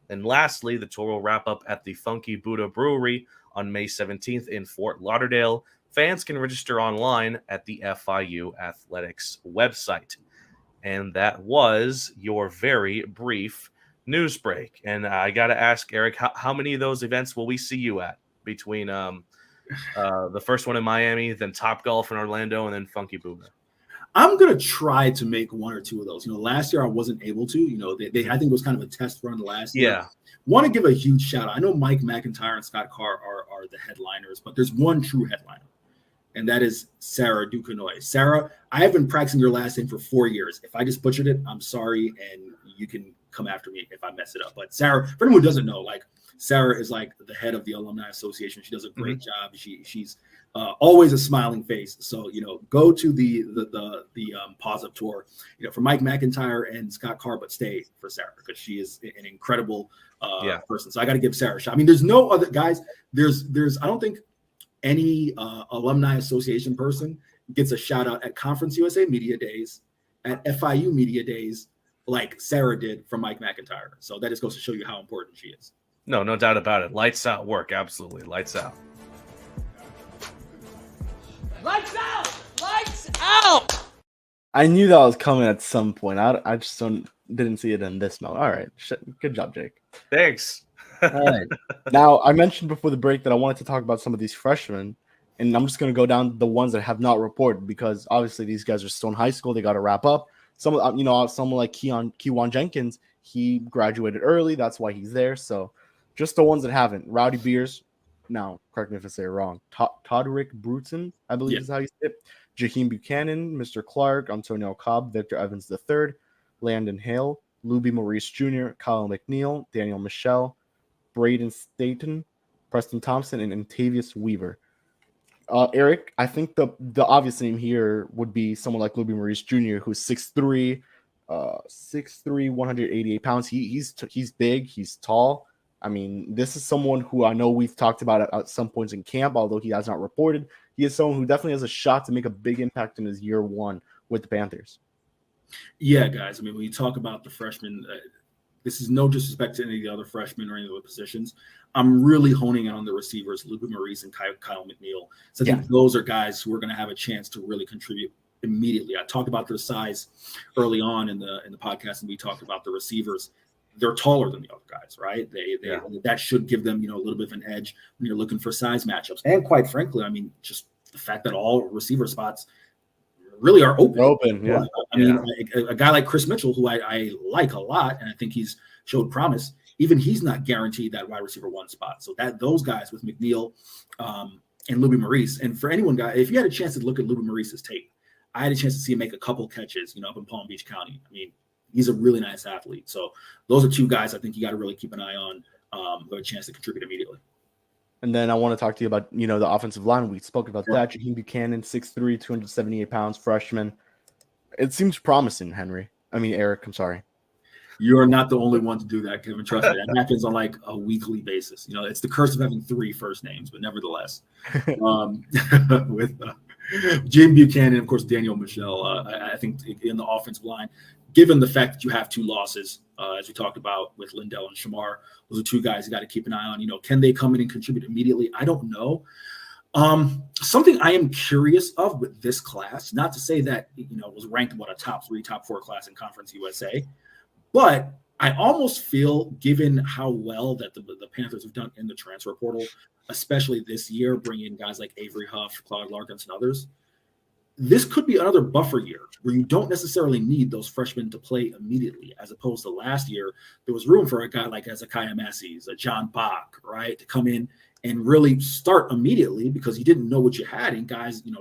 And lastly, the tour will wrap up at the Funky Buddha Brewery on May 17th in Fort Lauderdale. Fans can register online at the FIU Athletics website. And that was your very brief news break. And I got to ask, Eric, how many of those events will we see you at between the first one in Miami, then Top Golf in Orlando, and then Funky Buddha? I'm going to try to make one or two of those. Last year I wasn't able to. I think it was kind of a test run last year. Yeah. Want to give a huge shout out. I know Mike McIntyre and Scott Carr are the headliners, but there's one true headliner, and that is Sarah Duquesnoy. Sarah, I have been practicing your last name for 4 years. If I just butchered it, I'm sorry, and you can come after me if I mess it up. But Sarah, for anyone who doesn't know, Sarah is the head of the Alumni Association. She does a great job. She's always a smiling face. So, go to the Paws Up Tour, for Mike McIntyre and Scott Carr, but stay for Sarah because she is an incredible person. So I got to give Sarah a shot. There's no other guys. I don't think any Alumni Association person gets a shout out at Conference USA Media Days, at FIU Media Days, like Sarah did from Mike McIntyre. So that just goes to show you how important she is. No doubt about it. Lights out work. Absolutely. Lights out. Lights out! Lights out! I knew that was coming at some point. I just didn't see it in this note. All right. Good job, Jake. Thanks. All right. Now, I mentioned before the break that I wanted to talk about some of these freshmen, and I'm just going to go down the ones that have not reported because obviously these guys are still in high school. They got to wrap up. Someone like Kewan Jenkins, he graduated early. That's why he's there. So Just the ones that haven't. Rowdy Beers. Now, correct me if I say it wrong. Todrick Bruton, I believe is how you say it. Jaheim Buchanan, Mr. Clark, Antonio Cobb, Victor Evans III, Landon Hale, Luby Maurice Jr., Kyle McNeil, Daniel Michelle, Braden Staten, Preston Thompson, and Antavius Weaver. Eric, I think the obvious name here would be someone like Luby Maurice Jr., who's 6'3", 188 pounds. He's big, he's tall. I mean, this is someone who I know we've talked about at some points in camp, although he has not reported. He is someone who definitely has a shot to make a big impact in his year one with the Panthers. Yeah, guys. I mean, when you talk about the freshmen, this is no disrespect to any of the other freshmen or any of the positions. I'm really honing in on the receivers, Luby Maurice and Kyle McNeil. So I think those are guys who are going to have a chance to really contribute immediately. I talked about their size early on in the podcast, and we talked about the receivers. They're taller than the other guys, right? That should give them, a little bit of an edge when you're looking for size matchups. And quite frankly, I mean, just the fact that all receiver spots really are open. Yeah. I mean, a guy like Chris Mitchell, who I like a lot, and I think he's showed promise. Even he's not guaranteed that wide receiver one spot. So that those guys with McNeil and Luby Maurice, and for anyone, guy, if you had a chance to look at Luby Maurice's tape, I had a chance to see him make a couple catches, up in Palm Beach County. I mean, he's a really nice athlete. So those are two guys I think you got to really keep an eye on who have a chance to contribute immediately. And then I want to talk to you about, the offensive line. We spoke about that. Jaheim Buchanan, 6'3", 278 pounds, freshman. It seems promising, Eric, I'm sorry. You're not the only one to do that, Kevin. Trust me. That happens on like a weekly basis. It's the curse of having 3 first names, but nevertheless. With Jim Buchanan, of course, Daniel Michelle, I think in the offensive line, given the fact that you have 2 losses, as we talked about with Lindell and Shamar, those are 2 guys you got to keep an eye on. Can they come in and contribute immediately? I don't know. Something I am curious of with this class, not to say that, it was ranked a top 3, top 4 class in Conference USA, but I almost feel, given how well that the Panthers have done in the transfer portal, especially this year, bringing guys like Avery Huff, Claude Larkins, and others, this could be another buffer year where you don't necessarily need those freshmen to play immediately, as opposed to last year. There was room for a guy like Hezekiah Massey's, a John Bach, right, to come in and really start immediately because you didn't know what you had in guys, in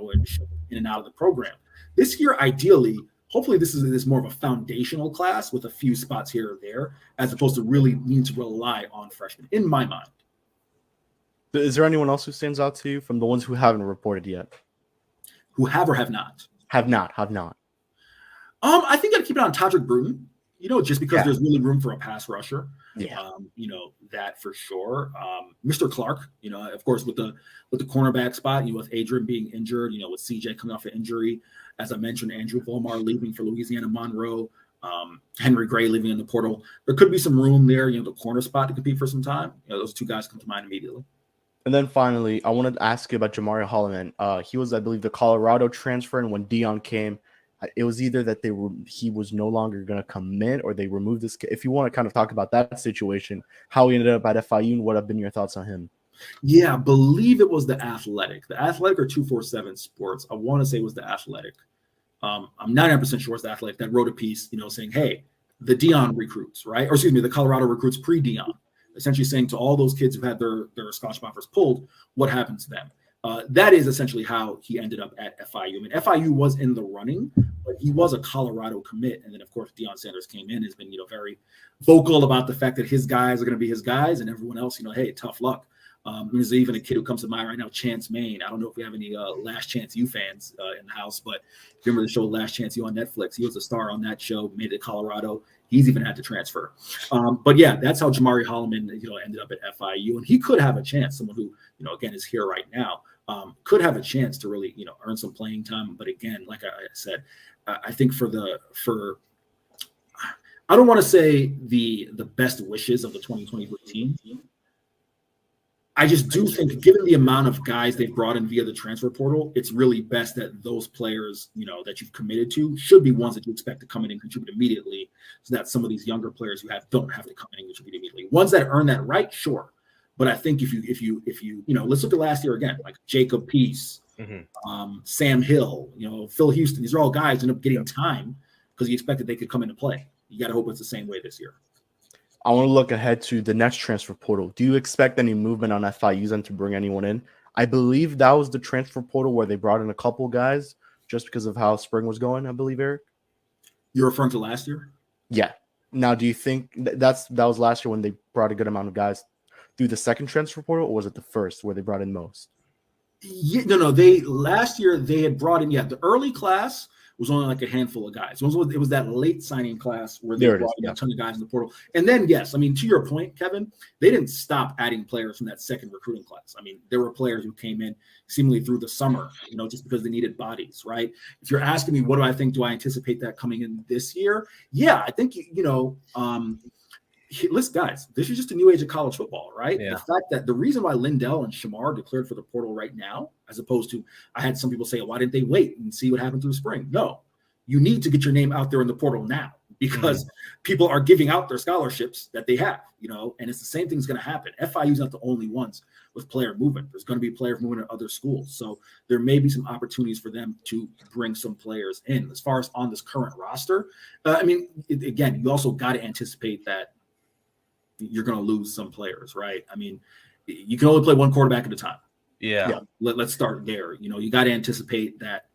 and out of the program. This year, ideally, hopefully this is more of a foundational class with a few spots here or there, as opposed to really needing to rely on freshmen, in my mind. Is there anyone else who stands out to you from the ones who haven't reported yet? Who have or have not? Have not. I think I'd keep it on Todrick Bruton, just because there's really room for a pass rusher. Yeah. That for sure. Mr. Clark, of course, with the cornerback spot, with Adrian being injured, with CJ coming off an injury, as I mentioned, Andrew Volmar leaving for Louisiana Monroe, Henry Gray leaving in the portal. There could be some room there, the corner spot to compete for some time. Those 2 guys come to mind immediately. And then finally, I wanted to ask you about Jamari Holloman. He was, I believe, the Colorado transfer, and when Dion came, it was either that he was no longer going to commit or they removed this. If you want to kind of talk about that situation, how he ended up at FIU, and what have been your thoughts on him? Yeah, I believe it was the Athletic. The Athletic or 247 Sports. I want to say it was the Athletic. I'm 99% sure it's the Athletic that wrote a piece, saying, hey, the Dion recruits, right? Or excuse me, the Colorado recruits pre-Dion. Essentially saying to all those kids who had their scholarship offers pulled, what happened to them? That is essentially how he ended up at FIU. I mean, FIU was in the running, but he was a Colorado commit. And then, of course, Deion Sanders came in, has been, very vocal about the fact that his guys are going to be his guys, and everyone else, hey, tough luck. There's even a kid who comes to mind right now, Chance Main. I don't know if we have any Last Chance U fans in the house, but if you remember the show Last Chance U on Netflix, he was a star on that show, made it to Colorado. He's even had to transfer. But yeah, that's how Jamari Holloman, ended up at FIU. And he could have a chance, someone who, again, is here right now, could have a chance to really, earn some playing time. But again, like I said, I think I don't want to say the best wishes of the 2023 team. I just do think, given the amount of guys they've brought in via the transfer portal, it's really best that those players, that you've committed to should be ones that you expect to come in and contribute immediately, so that some of these younger players you have don't have to come in and contribute immediately. Ones that earn that right, sure. But I think if you let's look at last year again, like Jacob Peace, Sam Hill, Phil Houston. These are all guys who end up getting time because you expected they could come into play. You got to hope it's the same way this year. I want to look ahead to the next transfer portal. Do you expect any movement on FIU's end to bring anyone in? I believe that was the transfer portal where they brought in a couple guys just because of how spring was going, I believe, Eric. You're referring to last year? Yeah. Now, do you think that was last year when they brought a good amount of guys through the second transfer portal, or was it the first where they brought in most? Yeah, no. Last year they had brought in the early class was only like a handful of guys. It was that late signing class where they brought in a ton of guys in the portal. And then, yes, I mean, to your point, Kevin, they didn't stop adding players from that second recruiting class. I mean, there were players who came in seemingly through the summer, just because they needed bodies, right? If you're asking me, what do I think? Do I anticipate that coming in this year? Yeah, I think, listen, guys, this is just a new age of college football, right? Yeah. The fact that the reason why Lindell and Shamar declared for the portal right now, as opposed to, I had some people say, why didn't they wait and see what happened through the spring? No, you need to get your name out there in the portal now because people are giving out their scholarships that they have, and it's the same thing's going to happen. FIU's not the only ones with player movement. There's going to be players moving at other schools. So there may be some opportunities for them to bring some players in. As far as on this current roster, again, you also got to anticipate that you're going to lose some players, right? I mean, you can only play one quarterback at a time. Yeah. Let's start there. You got to anticipate that,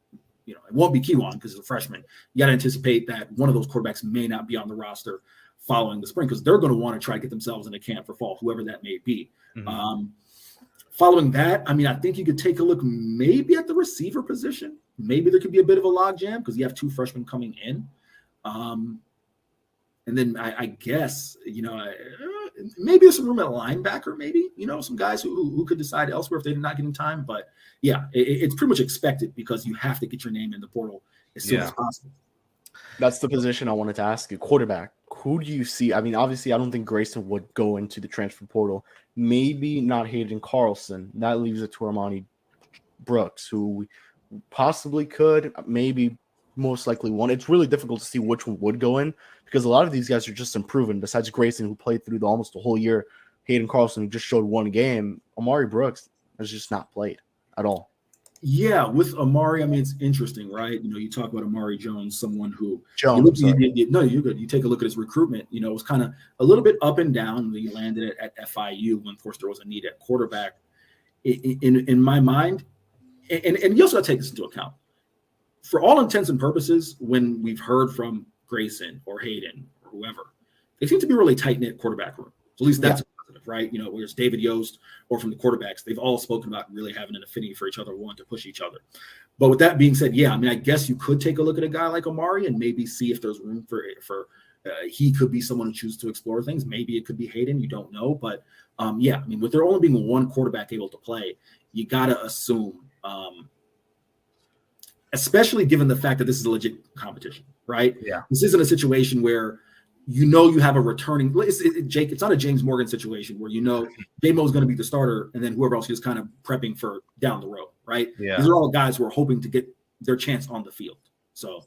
it won't be Kiwan because he's a freshman. You got to anticipate that one of those quarterbacks may not be on the roster following the spring because they're going to want to try to get themselves in a camp for fall, whoever that may be. Following that, I think you could take a look maybe at the receiver position. Maybe there could be a bit of a logjam because you have two freshmen coming in. And then I guess, maybe there's some room at linebacker, maybe, some guys who could decide elsewhere if they're not getting time. But yeah, it's pretty much expected because you have to get your name in the portal as soon as possible. That's the position I wanted to ask you. Quarterback, who do you see? I mean, obviously, I don't think Grayson would go into the transfer portal. Maybe not Hayden Carlson. That leaves it to Armani Brooks, who possibly could, maybe most likely one. It's really difficult to see which one would go in because a lot of these guys are just improving. Besides Grayson, who played through almost the whole year, Hayden Carlson, who just showed one game, Amari Brooks has just not played at all. Yeah, with Amari, it's interesting, right? You talk about Amari Jones, someone who you're good. You take a look at his recruitment. It was kind of a little bit up and down when he landed at FIU when, of course, there was a need at quarterback. In my mind, and you also got to take this into account. For all intents and purposes, when we've heard from Grayson or Hayden or whoever, they seem to be really tight-knit quarterback room. So at least that's positive, right? Whether it's David Yost or from the quarterbacks, they've all spoken about really having an affinity for each other, wanting to push each other. But with that being said, I guess you could take a look at a guy like Amari and maybe see if there's room for he could be someone who chooses to explore things. Maybe it could be Hayden. You don't know. But, with there only being one quarterback able to play, you got to assume especially given the fact that this is a legit competition, right? Yeah. This isn't a situation where you have a returning Jake. It's not a James Morgan situation where J-Mo is going to be the starter and then whoever else is kind of prepping for down the road, right? Yeah. These are all guys who are hoping to get their chance on the field. So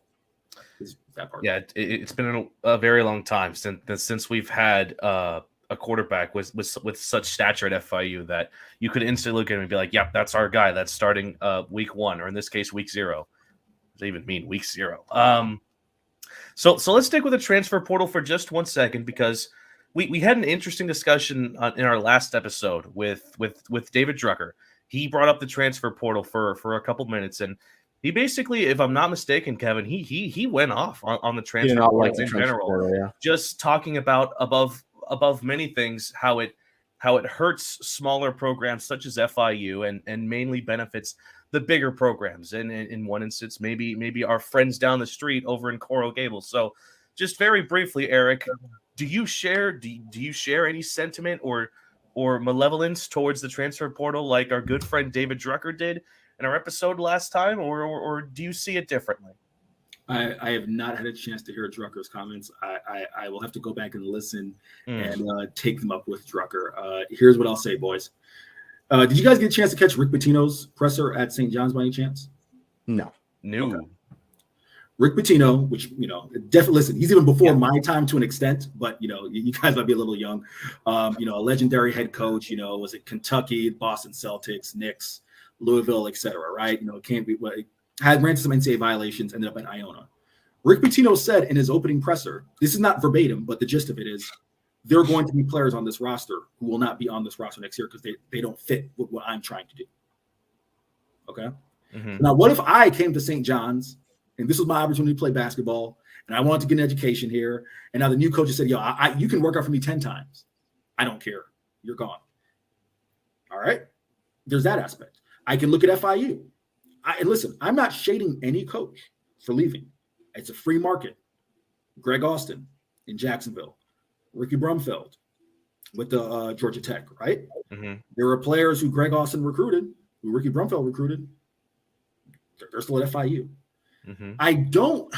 that part. Yeah, it's been a very long time since we've had a quarterback with such stature at FIU that you could instantly look at him and be like, "Yep, that's our guy. That's starting week 1, or in this case, week 0." Does that even mean week 0? So let's stick with the transfer portal for just 1 second because we had an interesting discussion in our last episode with David Drucker. He brought up the transfer portal for a couple minutes, and he basically, if I'm not mistaken, Kevin, he went off on the transfer portal in general, just talking about above many things how it hurts smaller programs such as FIU and mainly benefits the bigger programs. And in one instance, maybe our friends down the street over in Coral Gables. So just very briefly, Eric, do you share any sentiment or malevolence towards the transfer portal like our good friend David Drucker did in our episode last time, or do you see it differently? I have not had a chance to hear Drucker's comments. I will have to go back and listen and take them up with Drucker. Here's what I'll say, boys. Did you guys get a chance to catch Rick Pitino's presser at St. John's by any chance? No. Okay. Rick Pitino, which, definitely listen, he's even before my time to an extent, but, you guys might be a little young. A legendary head coach, was it Kentucky, Boston Celtics, Knicks, Louisville, et cetera, right? It can't be ran into some NCAA violations, ended up at Iona. Rick Pitino said in his opening presser, this is not verbatim, but the gist of it is, there are going to be players on this roster who will not be on this roster next year because they don't fit with what I'm trying to do. Okay. Mm-hmm. Now, what if I came to St. John's and this was my opportunity to play basketball and I wanted to get an education here, and now the new coach said, yo, you can work out for me 10 times. I don't care. You're gone. All right. There's that aspect. I can look at FIU. And listen, I'm not shading any coach for leaving. It's a free market. Greg Austin in Jacksonville, Ricky Brumfeld with the Georgia Tech, right? Mm-hmm. There were players who Greg Austin recruited, who Ricky Brumfeld recruited. They're still at FIU. Mm-hmm. I don't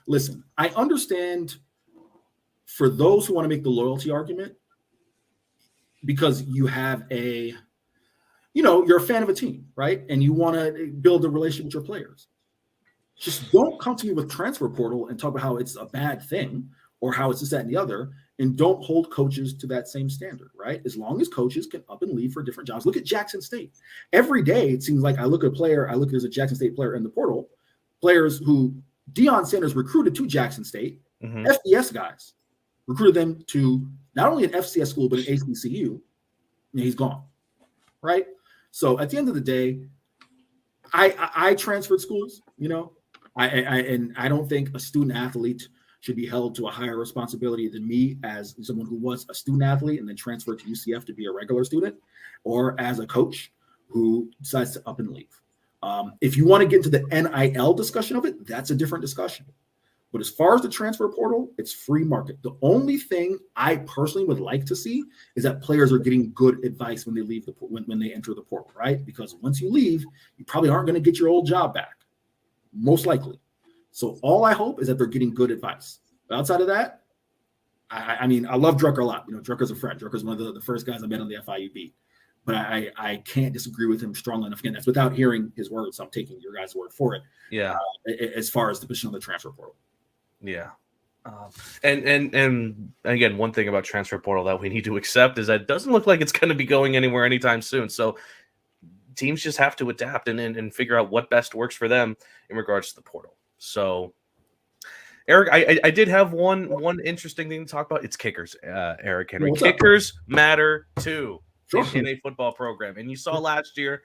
listen. I understand for those who want to make the loyalty argument because you have you're a fan of a team, right? And you want to build a relationship with your players. Just don't come to me with transfer portal and talk about how it's a bad thing or how it's this, that, and the other, and don't hold coaches to that same standard, right? As long as coaches can up and leave for different jobs. Look at Jackson State. Every day, it seems like I look at a player, there's a Jackson State player in the portal, players who Deion Sanders recruited to Jackson State, Mm-hmm. FBS guys, recruited them to not only an FCS school, but an HBCU, and he's gone, right? So at the end of the day, I transferred schools, and I don't think a student athlete should be held to a higher responsibility than me as someone who was a student athlete and then transferred to UCF to be a regular student, or as a coach who decides to up and leave. If you want to get into the NIL discussion of it, that's a different discussion. But as far as the transfer portal, it's free market. The only thing I personally would like to see is that players are getting good advice when they leave when they enter the portal, right? Because once you leave, you probably aren't going to get your old job back, most likely. So all I hope is that they're getting good advice. But outside of that, I mean, I love Drucker a lot. Drucker's a friend. Drucker's one of the first guys I met on the FIU beat. But I can't disagree with him strongly enough. Again, that's without hearing his words. So I'm taking your guys' word for it. Yeah. As far as the position on the transfer portal. Yeah. And again, one thing about transfer portal that we need to accept is that it doesn't look like it's going to be going anywhere anytime soon. So teams just have to adapt and figure out what best works for them in regards to the portal. So, Eric, I did have one interesting thing to talk about. It's kickers, Eric Henry. Kickers matter too in a football program. And you saw last year,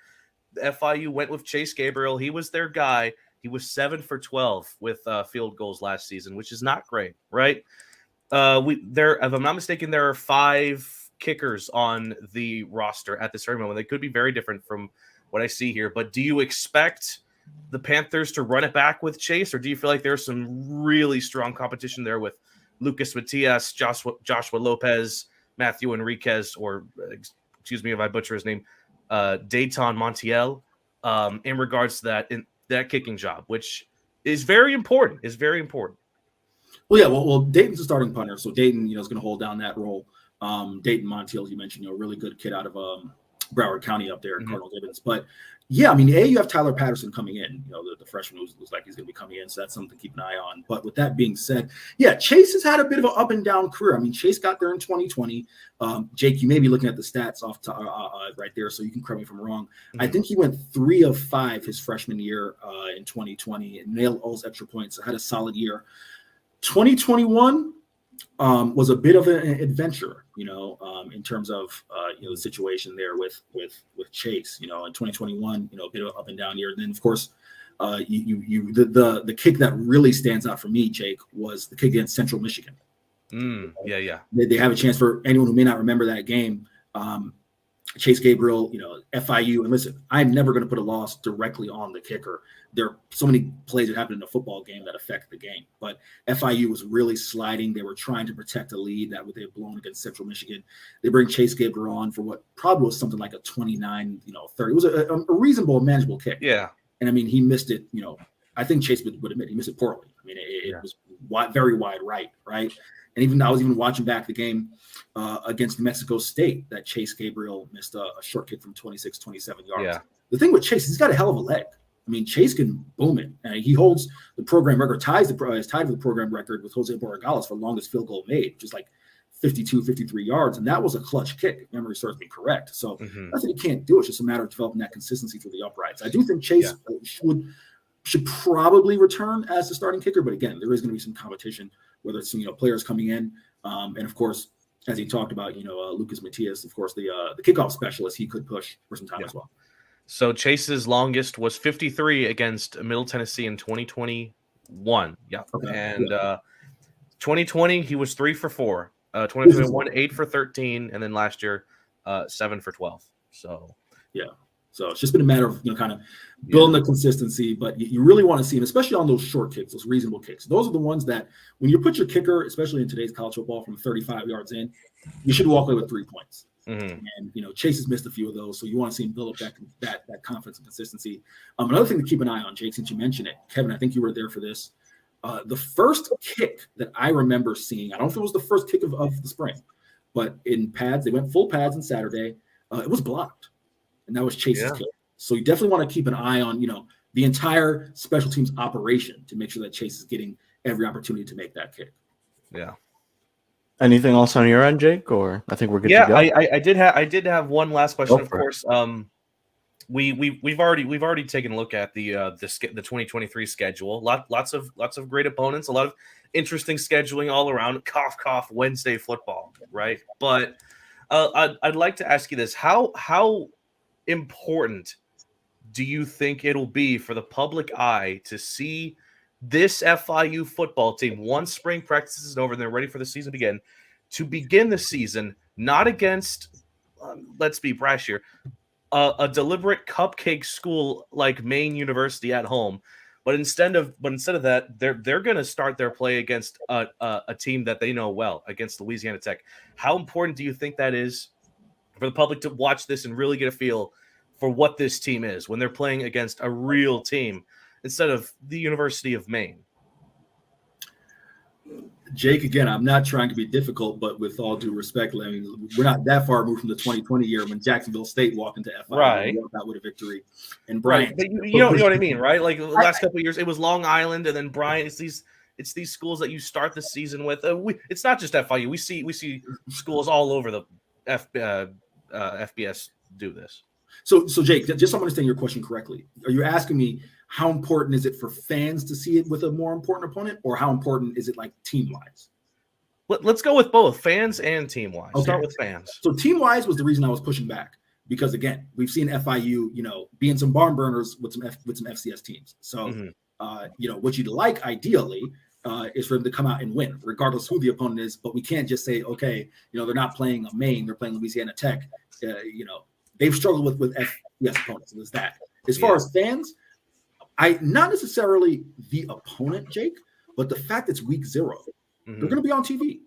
the FIU went with Chase Gabriel. He was their guy. He was 7 for 12 with field goals last season, which is not great, right? If I'm not mistaken, there are 5 kickers on the roster at this very moment. They could be very different from what I see here. But do you expect the Panthers to run it back with Chase, or do you feel like there's some really strong competition there with Lucas Matias, Joshua Lopez, Matthew Enriquez, or excuse me if I butcher his name, Dayton Montiel, in regards to that kicking job, which is very important. Well, yeah. Well, Dayton's a starting punter, so Dayton, is going to hold down that role. Dayton Montiel, as you mentioned, a really good kid out of Broward County up there, Mm-hmm. Cardinal Gibbons. But yeah, I mean, you have Tyler Patterson coming in, the freshman who looks like he's going to be coming in. So that's something to keep an eye on. But with that being said, yeah, Chase has had a bit of an up and down career. I mean, Chase got there in 2020. Jake, you may be looking at the stats off right there, so you can correct me if I'm wrong. Mm-hmm. I think he went 3 of 5 his freshman year in 2020 and nailed all his extra points. So had a solid year. 2021 was a bit of an adventure, in terms of the situation there with Chase. In 2021, a bit of an up and down year. And then of course, the kick that really stands out for me, Jake, was the kick against Central Michigan. Yeah. They have a chance for anyone who may not remember that game. Chase Gabriel, FIU, and listen, I'm never going to put a loss directly on the kicker. There are so many plays that happen in a football game that affect the game, but FIU was really sliding. They were trying to protect a lead that they had blown against Central Michigan. They bring Chase Gabriel on for what probably was something like a 29, 30. It was a reasonable, manageable kick. Yeah. And I mean, he missed it, I think Chase would admit he missed it poorly. I mean, it was very wide right. And even I was watching back the game against New Mexico State that Chase Gabriel missed a short kick from 26, 27 yards. Yeah. The thing with Chase, he's got a hell of a leg. I mean, Chase can boom it. He holds the program record, is tied for the program record with Jose Borregales for longest field goal made, which is like 52, 53 yards. And that was a clutch kick, if memory serves me correct. So nothing he can't do. It's just a matter of developing that consistency through the uprights. I do think Chase should probably return as the starting kicker. But again, there is going to be some competition, whether it's players coming in. And of course, as he talked about, Lucas Matias, of course, the kickoff specialist, he could push for some time as well. So Chase's longest was 53 against Middle Tennessee in 2021. Yeah. Okay. And 2020, he was 3 for 4. 2021, 8 for 13. And then last year, 7 for 12. So, yeah. So it's just been a matter of, kind of building the consistency, but you really want to see him, especially on those short kicks, those reasonable kicks. Those are the ones that when you put your kicker, especially in today's college football, from 35 yards in, you should walk away with 3 points. Mm-hmm. And, Chase has missed a few of those. So you want to see him build up that confidence and consistency. Another thing to keep an eye on, Jake, since you mentioned it, Kevin, I think you were there for this. The first kick that I remember seeing, I don't know if it was the first kick of the spring, but in pads, they went full pads on Saturday. It was blocked. And that was Chase's kick. So you definitely want to keep an eye on, the entire special teams operation to make sure that Chase is getting every opportunity to make that kick. Yeah. Anything else on your end, Jake? Or I think we're good to go. I did have one last question. Of course, we've already taken a look at the 2023 schedule. Lots of great opponents. A lot of interesting scheduling all around. Cough cough. Wednesday football, right? But I'd like to ask you this: how important do you think it'll be for the public eye to see this FIU football team, once spring practice is over and they're ready for the season again, to begin the season not against, let's be brash here, a deliberate cupcake school like Maine University at home, but instead of that, they're going to start their play against a team that they know well, against Louisiana Tech. How important do you think that is for the public to watch this and really get a feel for what this team is when they're playing against a real team instead of the University of Maine? Jake, again, I'm not trying to be difficult, but with all due respect, I mean, we're not that far removed from the 2020 year when Jacksonville State walked into FIU and walked out with a victory. And Bryant, but you know what I mean, right? Like the last couple of years, it was Long Island, and then Bryant. It's these schools that you start the season with. It's not just FIU. We see schools all over the FBS do this. So Jake, just so I understand your question correctly, are you asking me how important is it for fans to see it with a more important opponent, or how important is it like team-wise? Let's go with both, fans and team-wise. Okay. Start with fans. So team-wise was the reason I was pushing back, because again, we've seen FIU, being some barn burners with some FCS teams. So, what you'd like ideally is for them to come out and win, regardless who the opponent is. But we can't just say, okay, they're not playing a Maine, they're playing Louisiana Tech. They've struggled with FBS opponents. It was that. As far as fans, not necessarily the opponent, Jake, but the fact it's week 0. They're going to be on TV.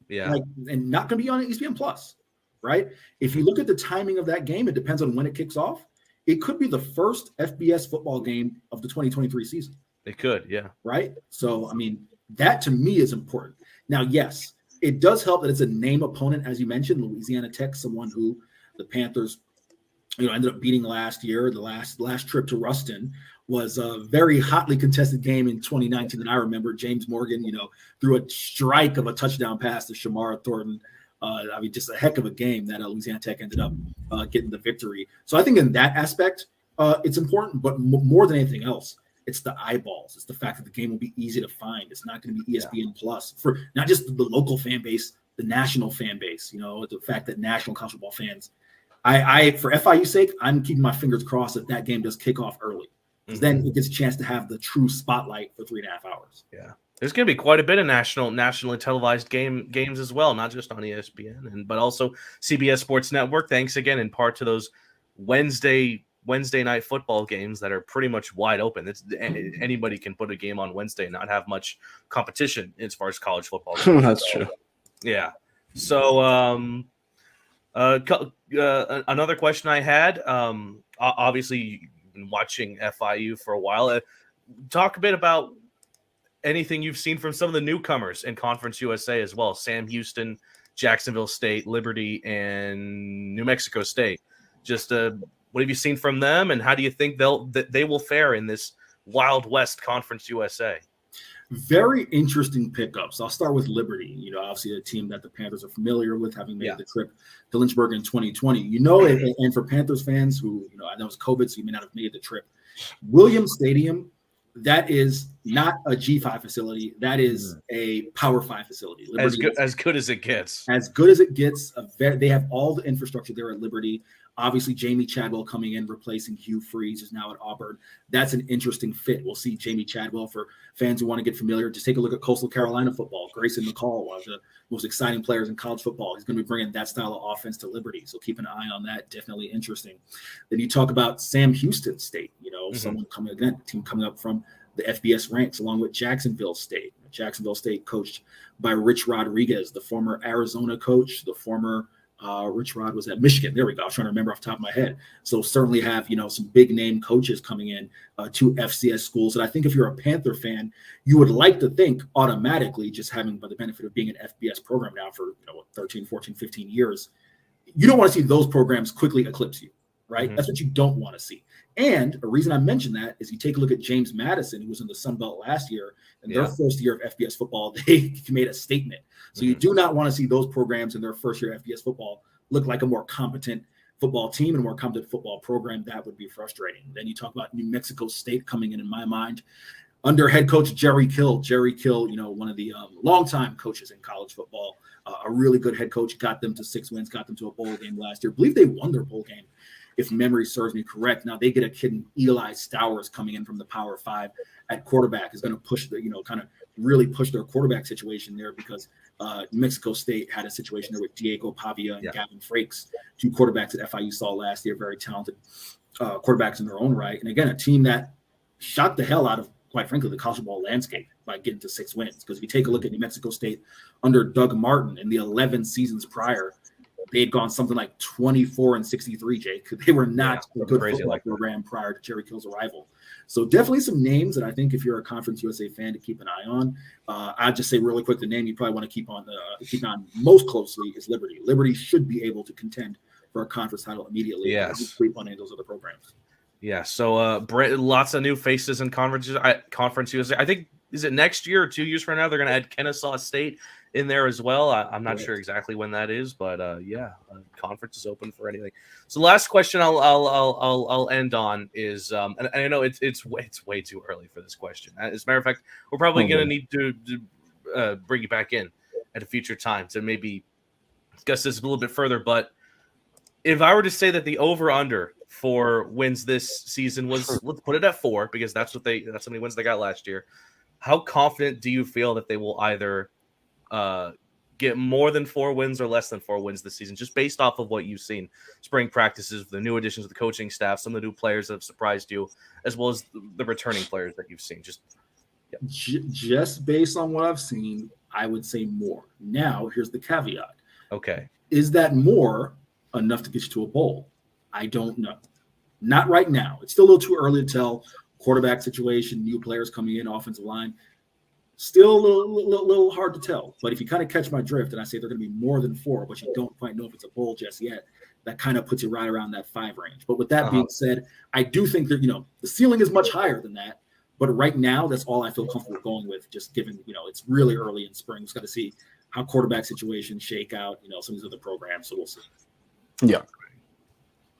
Yeah. And not going to be on ESPN Plus, right? If you look at the timing of that game, it depends on when it kicks off. It could be the first FBS football game of the 2023 season. It could, yeah. Right? So, I mean, that to me is important. Now, yes, it does help that it's a name opponent, as you mentioned, Louisiana Tech, someone who the Panthers ended up beating last year. The last trip to Ruston was a very hotly contested game in 2019 that I remember. James Morgan, threw a strike of a touchdown pass to Shamar Thornton. Just a heck of a game that Louisiana Tech ended up getting the victory. So I think in that aspect, it's important, but more than anything else, it's the eyeballs. It's the fact that the game will be easy to find. It's not going to be ESPN Plus for not just the local fan base, the national fan base. The fact that national college football fans. I for FIU's sake, I'm keeping my fingers crossed that game does kick off early, because then it gets a chance to have the true spotlight for 3.5 hours. Yeah, there's going to be quite a bit of nationally televised games as well, not just on ESPN but also CBS Sports Network. Thanks again in part to those Wednesday night football games that are pretty much wide open. Anybody can put a game on Wednesday and not have much competition as far as college football goes. That's true. Yeah. So another question I had, obviously you've been watching FIU for a while. Talk a bit about anything you've seen from some of the newcomers in Conference USA as well. Sam Houston, Jacksonville State, Liberty, and New Mexico State. Just what have you seen from them, and how do you think they will fare in this Wild West Conference USA? Very interesting pickups. I'll start with Liberty. Obviously a team that the Panthers are familiar with, having made the trip to Lynchburg in 2020. And for Panthers fans who, I know it's COVID, so you may not have made the trip. Williams Stadium, that is not a G5 facility. That is a Power 5 facility. Liberty as good as it gets. As good as it gets. They have all the infrastructure there at Liberty. Obviously, Jamie Chadwell coming in, replacing Hugh Freeze, is now at Auburn. That's an interesting fit. We'll see Jamie Chadwell. For fans who want to get familiar, just take a look at Coastal Carolina football. Grayson McCall, one of the most exciting players in college football. He's going to be bringing that style of offense to Liberty. So keep an eye on that. Definitely interesting. Then you talk about Sam Houston State, someone team coming up from the FBS ranks, along with Jacksonville State. Jacksonville State coached by Rich Rodriguez, the former Arizona coach, the former Rich Rod was at Michigan. There we go. I was trying to remember off the top of my head. So certainly have, some big name coaches coming in to FCS schools. And I think if you're a Panther fan, you would like to think automatically, just having by the benefit of being an FBS program now for 13, 14, 15 years, you don't want to see those programs quickly eclipse you, right? That's what you don't want to see. And a reason I mention that is you take a look at James Madison, who was in the Sun Belt last year, and their first year of FBS football, they made a statement. So you do not want to see those programs in their first year of FBS football look like a more competent football team and a more competent football program. That would be frustrating. Then you talk about New Mexico State coming in my mind, under head coach Jerry Kill. Jerry Kill, one of the longtime coaches in college football, a really good head coach, got them to 6 wins, got them to a bowl game last year. I believe they won their bowl game, if memory serves me correct. Now they get a kid in Eli Stowers coming in from the Power 5 at quarterback, is going to push the, kind of really push their quarterback situation there, because New Mexico State had a situation there with Diego Pavia and Gavin Frakes, 2 quarterbacks that FIU saw last year, very talented quarterbacks in their own right. And again, a team that shot the hell out of, quite frankly, the college football landscape by getting to 6 wins. Because if you take a look at New Mexico State under Doug Martin in the 11 seasons prior, they had gone something like 24-63, Jake. They were not a good football program prior to Jerry Kill's arrival. So definitely some names that I think if you're a Conference USA fan to keep an eye on. I'd just say really quick, the name you probably want to keep on most closely is Liberty. Liberty should be able to contend for a conference title immediately. Yes. Sleep on any of those other programs. Yeah. So lots of new faces in Conference USA. I think, is it next year or 2 years from now, they're going to add Kennesaw State in there as well. I'm not sure exactly when that is, but conference is open for anything. So last question I'll end on is, and I know it's way too early for this question. As a matter of fact, we're probably going to need to bring you back in at a future time to maybe discuss this a little bit further. But if I were to say that the over/under for wins this season was, let's put it at 4, because that's how many wins they got last year. How confident do you feel that they will either get more than 4 wins or less than 4 wins this season, just based off of what you've seen, spring practices, the new additions to the coaching staff, some of the new players that have surprised you, as well as the returning players that you've seen? Just based on what I've seen, I would say more. Now, here's the caveat. Okay. Is that more enough to get you to a bowl? I don't know. Not right now. It's still a little too early to tell. Quarterback situation, new players coming in, offensive line. Still a little hard to tell. But if you kind of catch my drift and I say they're going to be more than 4, but you don't quite know if it's a bowl just yet, that kind of puts you right around that 5 range. But with that being said, I do think that, the ceiling is much higher than that. But right now, that's all I feel comfortable going with, just given, it's really early in spring. We've got to see how quarterback situations shake out, some of these other programs. So we'll see. Yeah.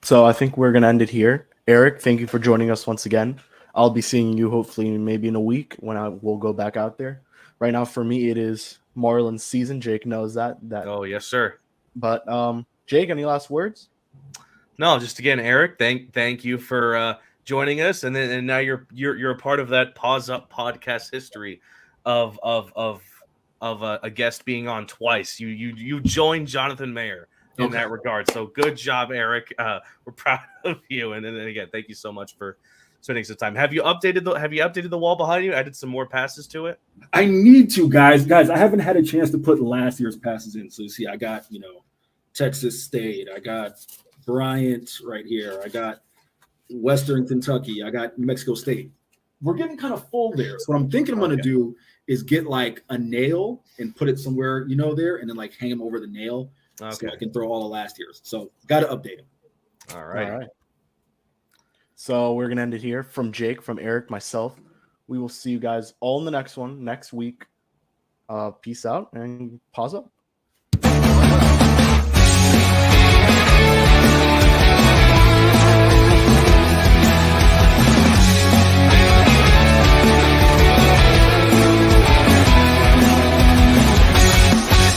So I think we're going to end it here. Eric, thank you for joining us once again. I'll be seeing you hopefully maybe in a week when we'll go back out there. Right now, for me, it is Marlins season. Jake knows that. Oh, yes, sir. But Jake, any last words? No, just again, Eric, thank you for joining us, and now you're a part of that Paws Up podcast history of a guest being on twice. You joined Jonathan Mayer in that regard. So good job, Eric. We're proud of you, and again, thank you so much for spending some time. Have you updated the wall behind you? Added some more passes to it? I need to, guys. I haven't had a chance to put last year's passes in. So you see, I got, Texas State. I got Bryant right here. I got Western Kentucky. I got New Mexico State. We're getting kind of full there. So what I'm thinking I'm going to do is get like a nail and put it somewhere, there, and then like hang them over the nail so I can throw all the last year's. So got to update them. All right. So we're going to end it here. From Jake, from Eric, myself, we will see you guys all in the next one next week. Peace out and Paws Up.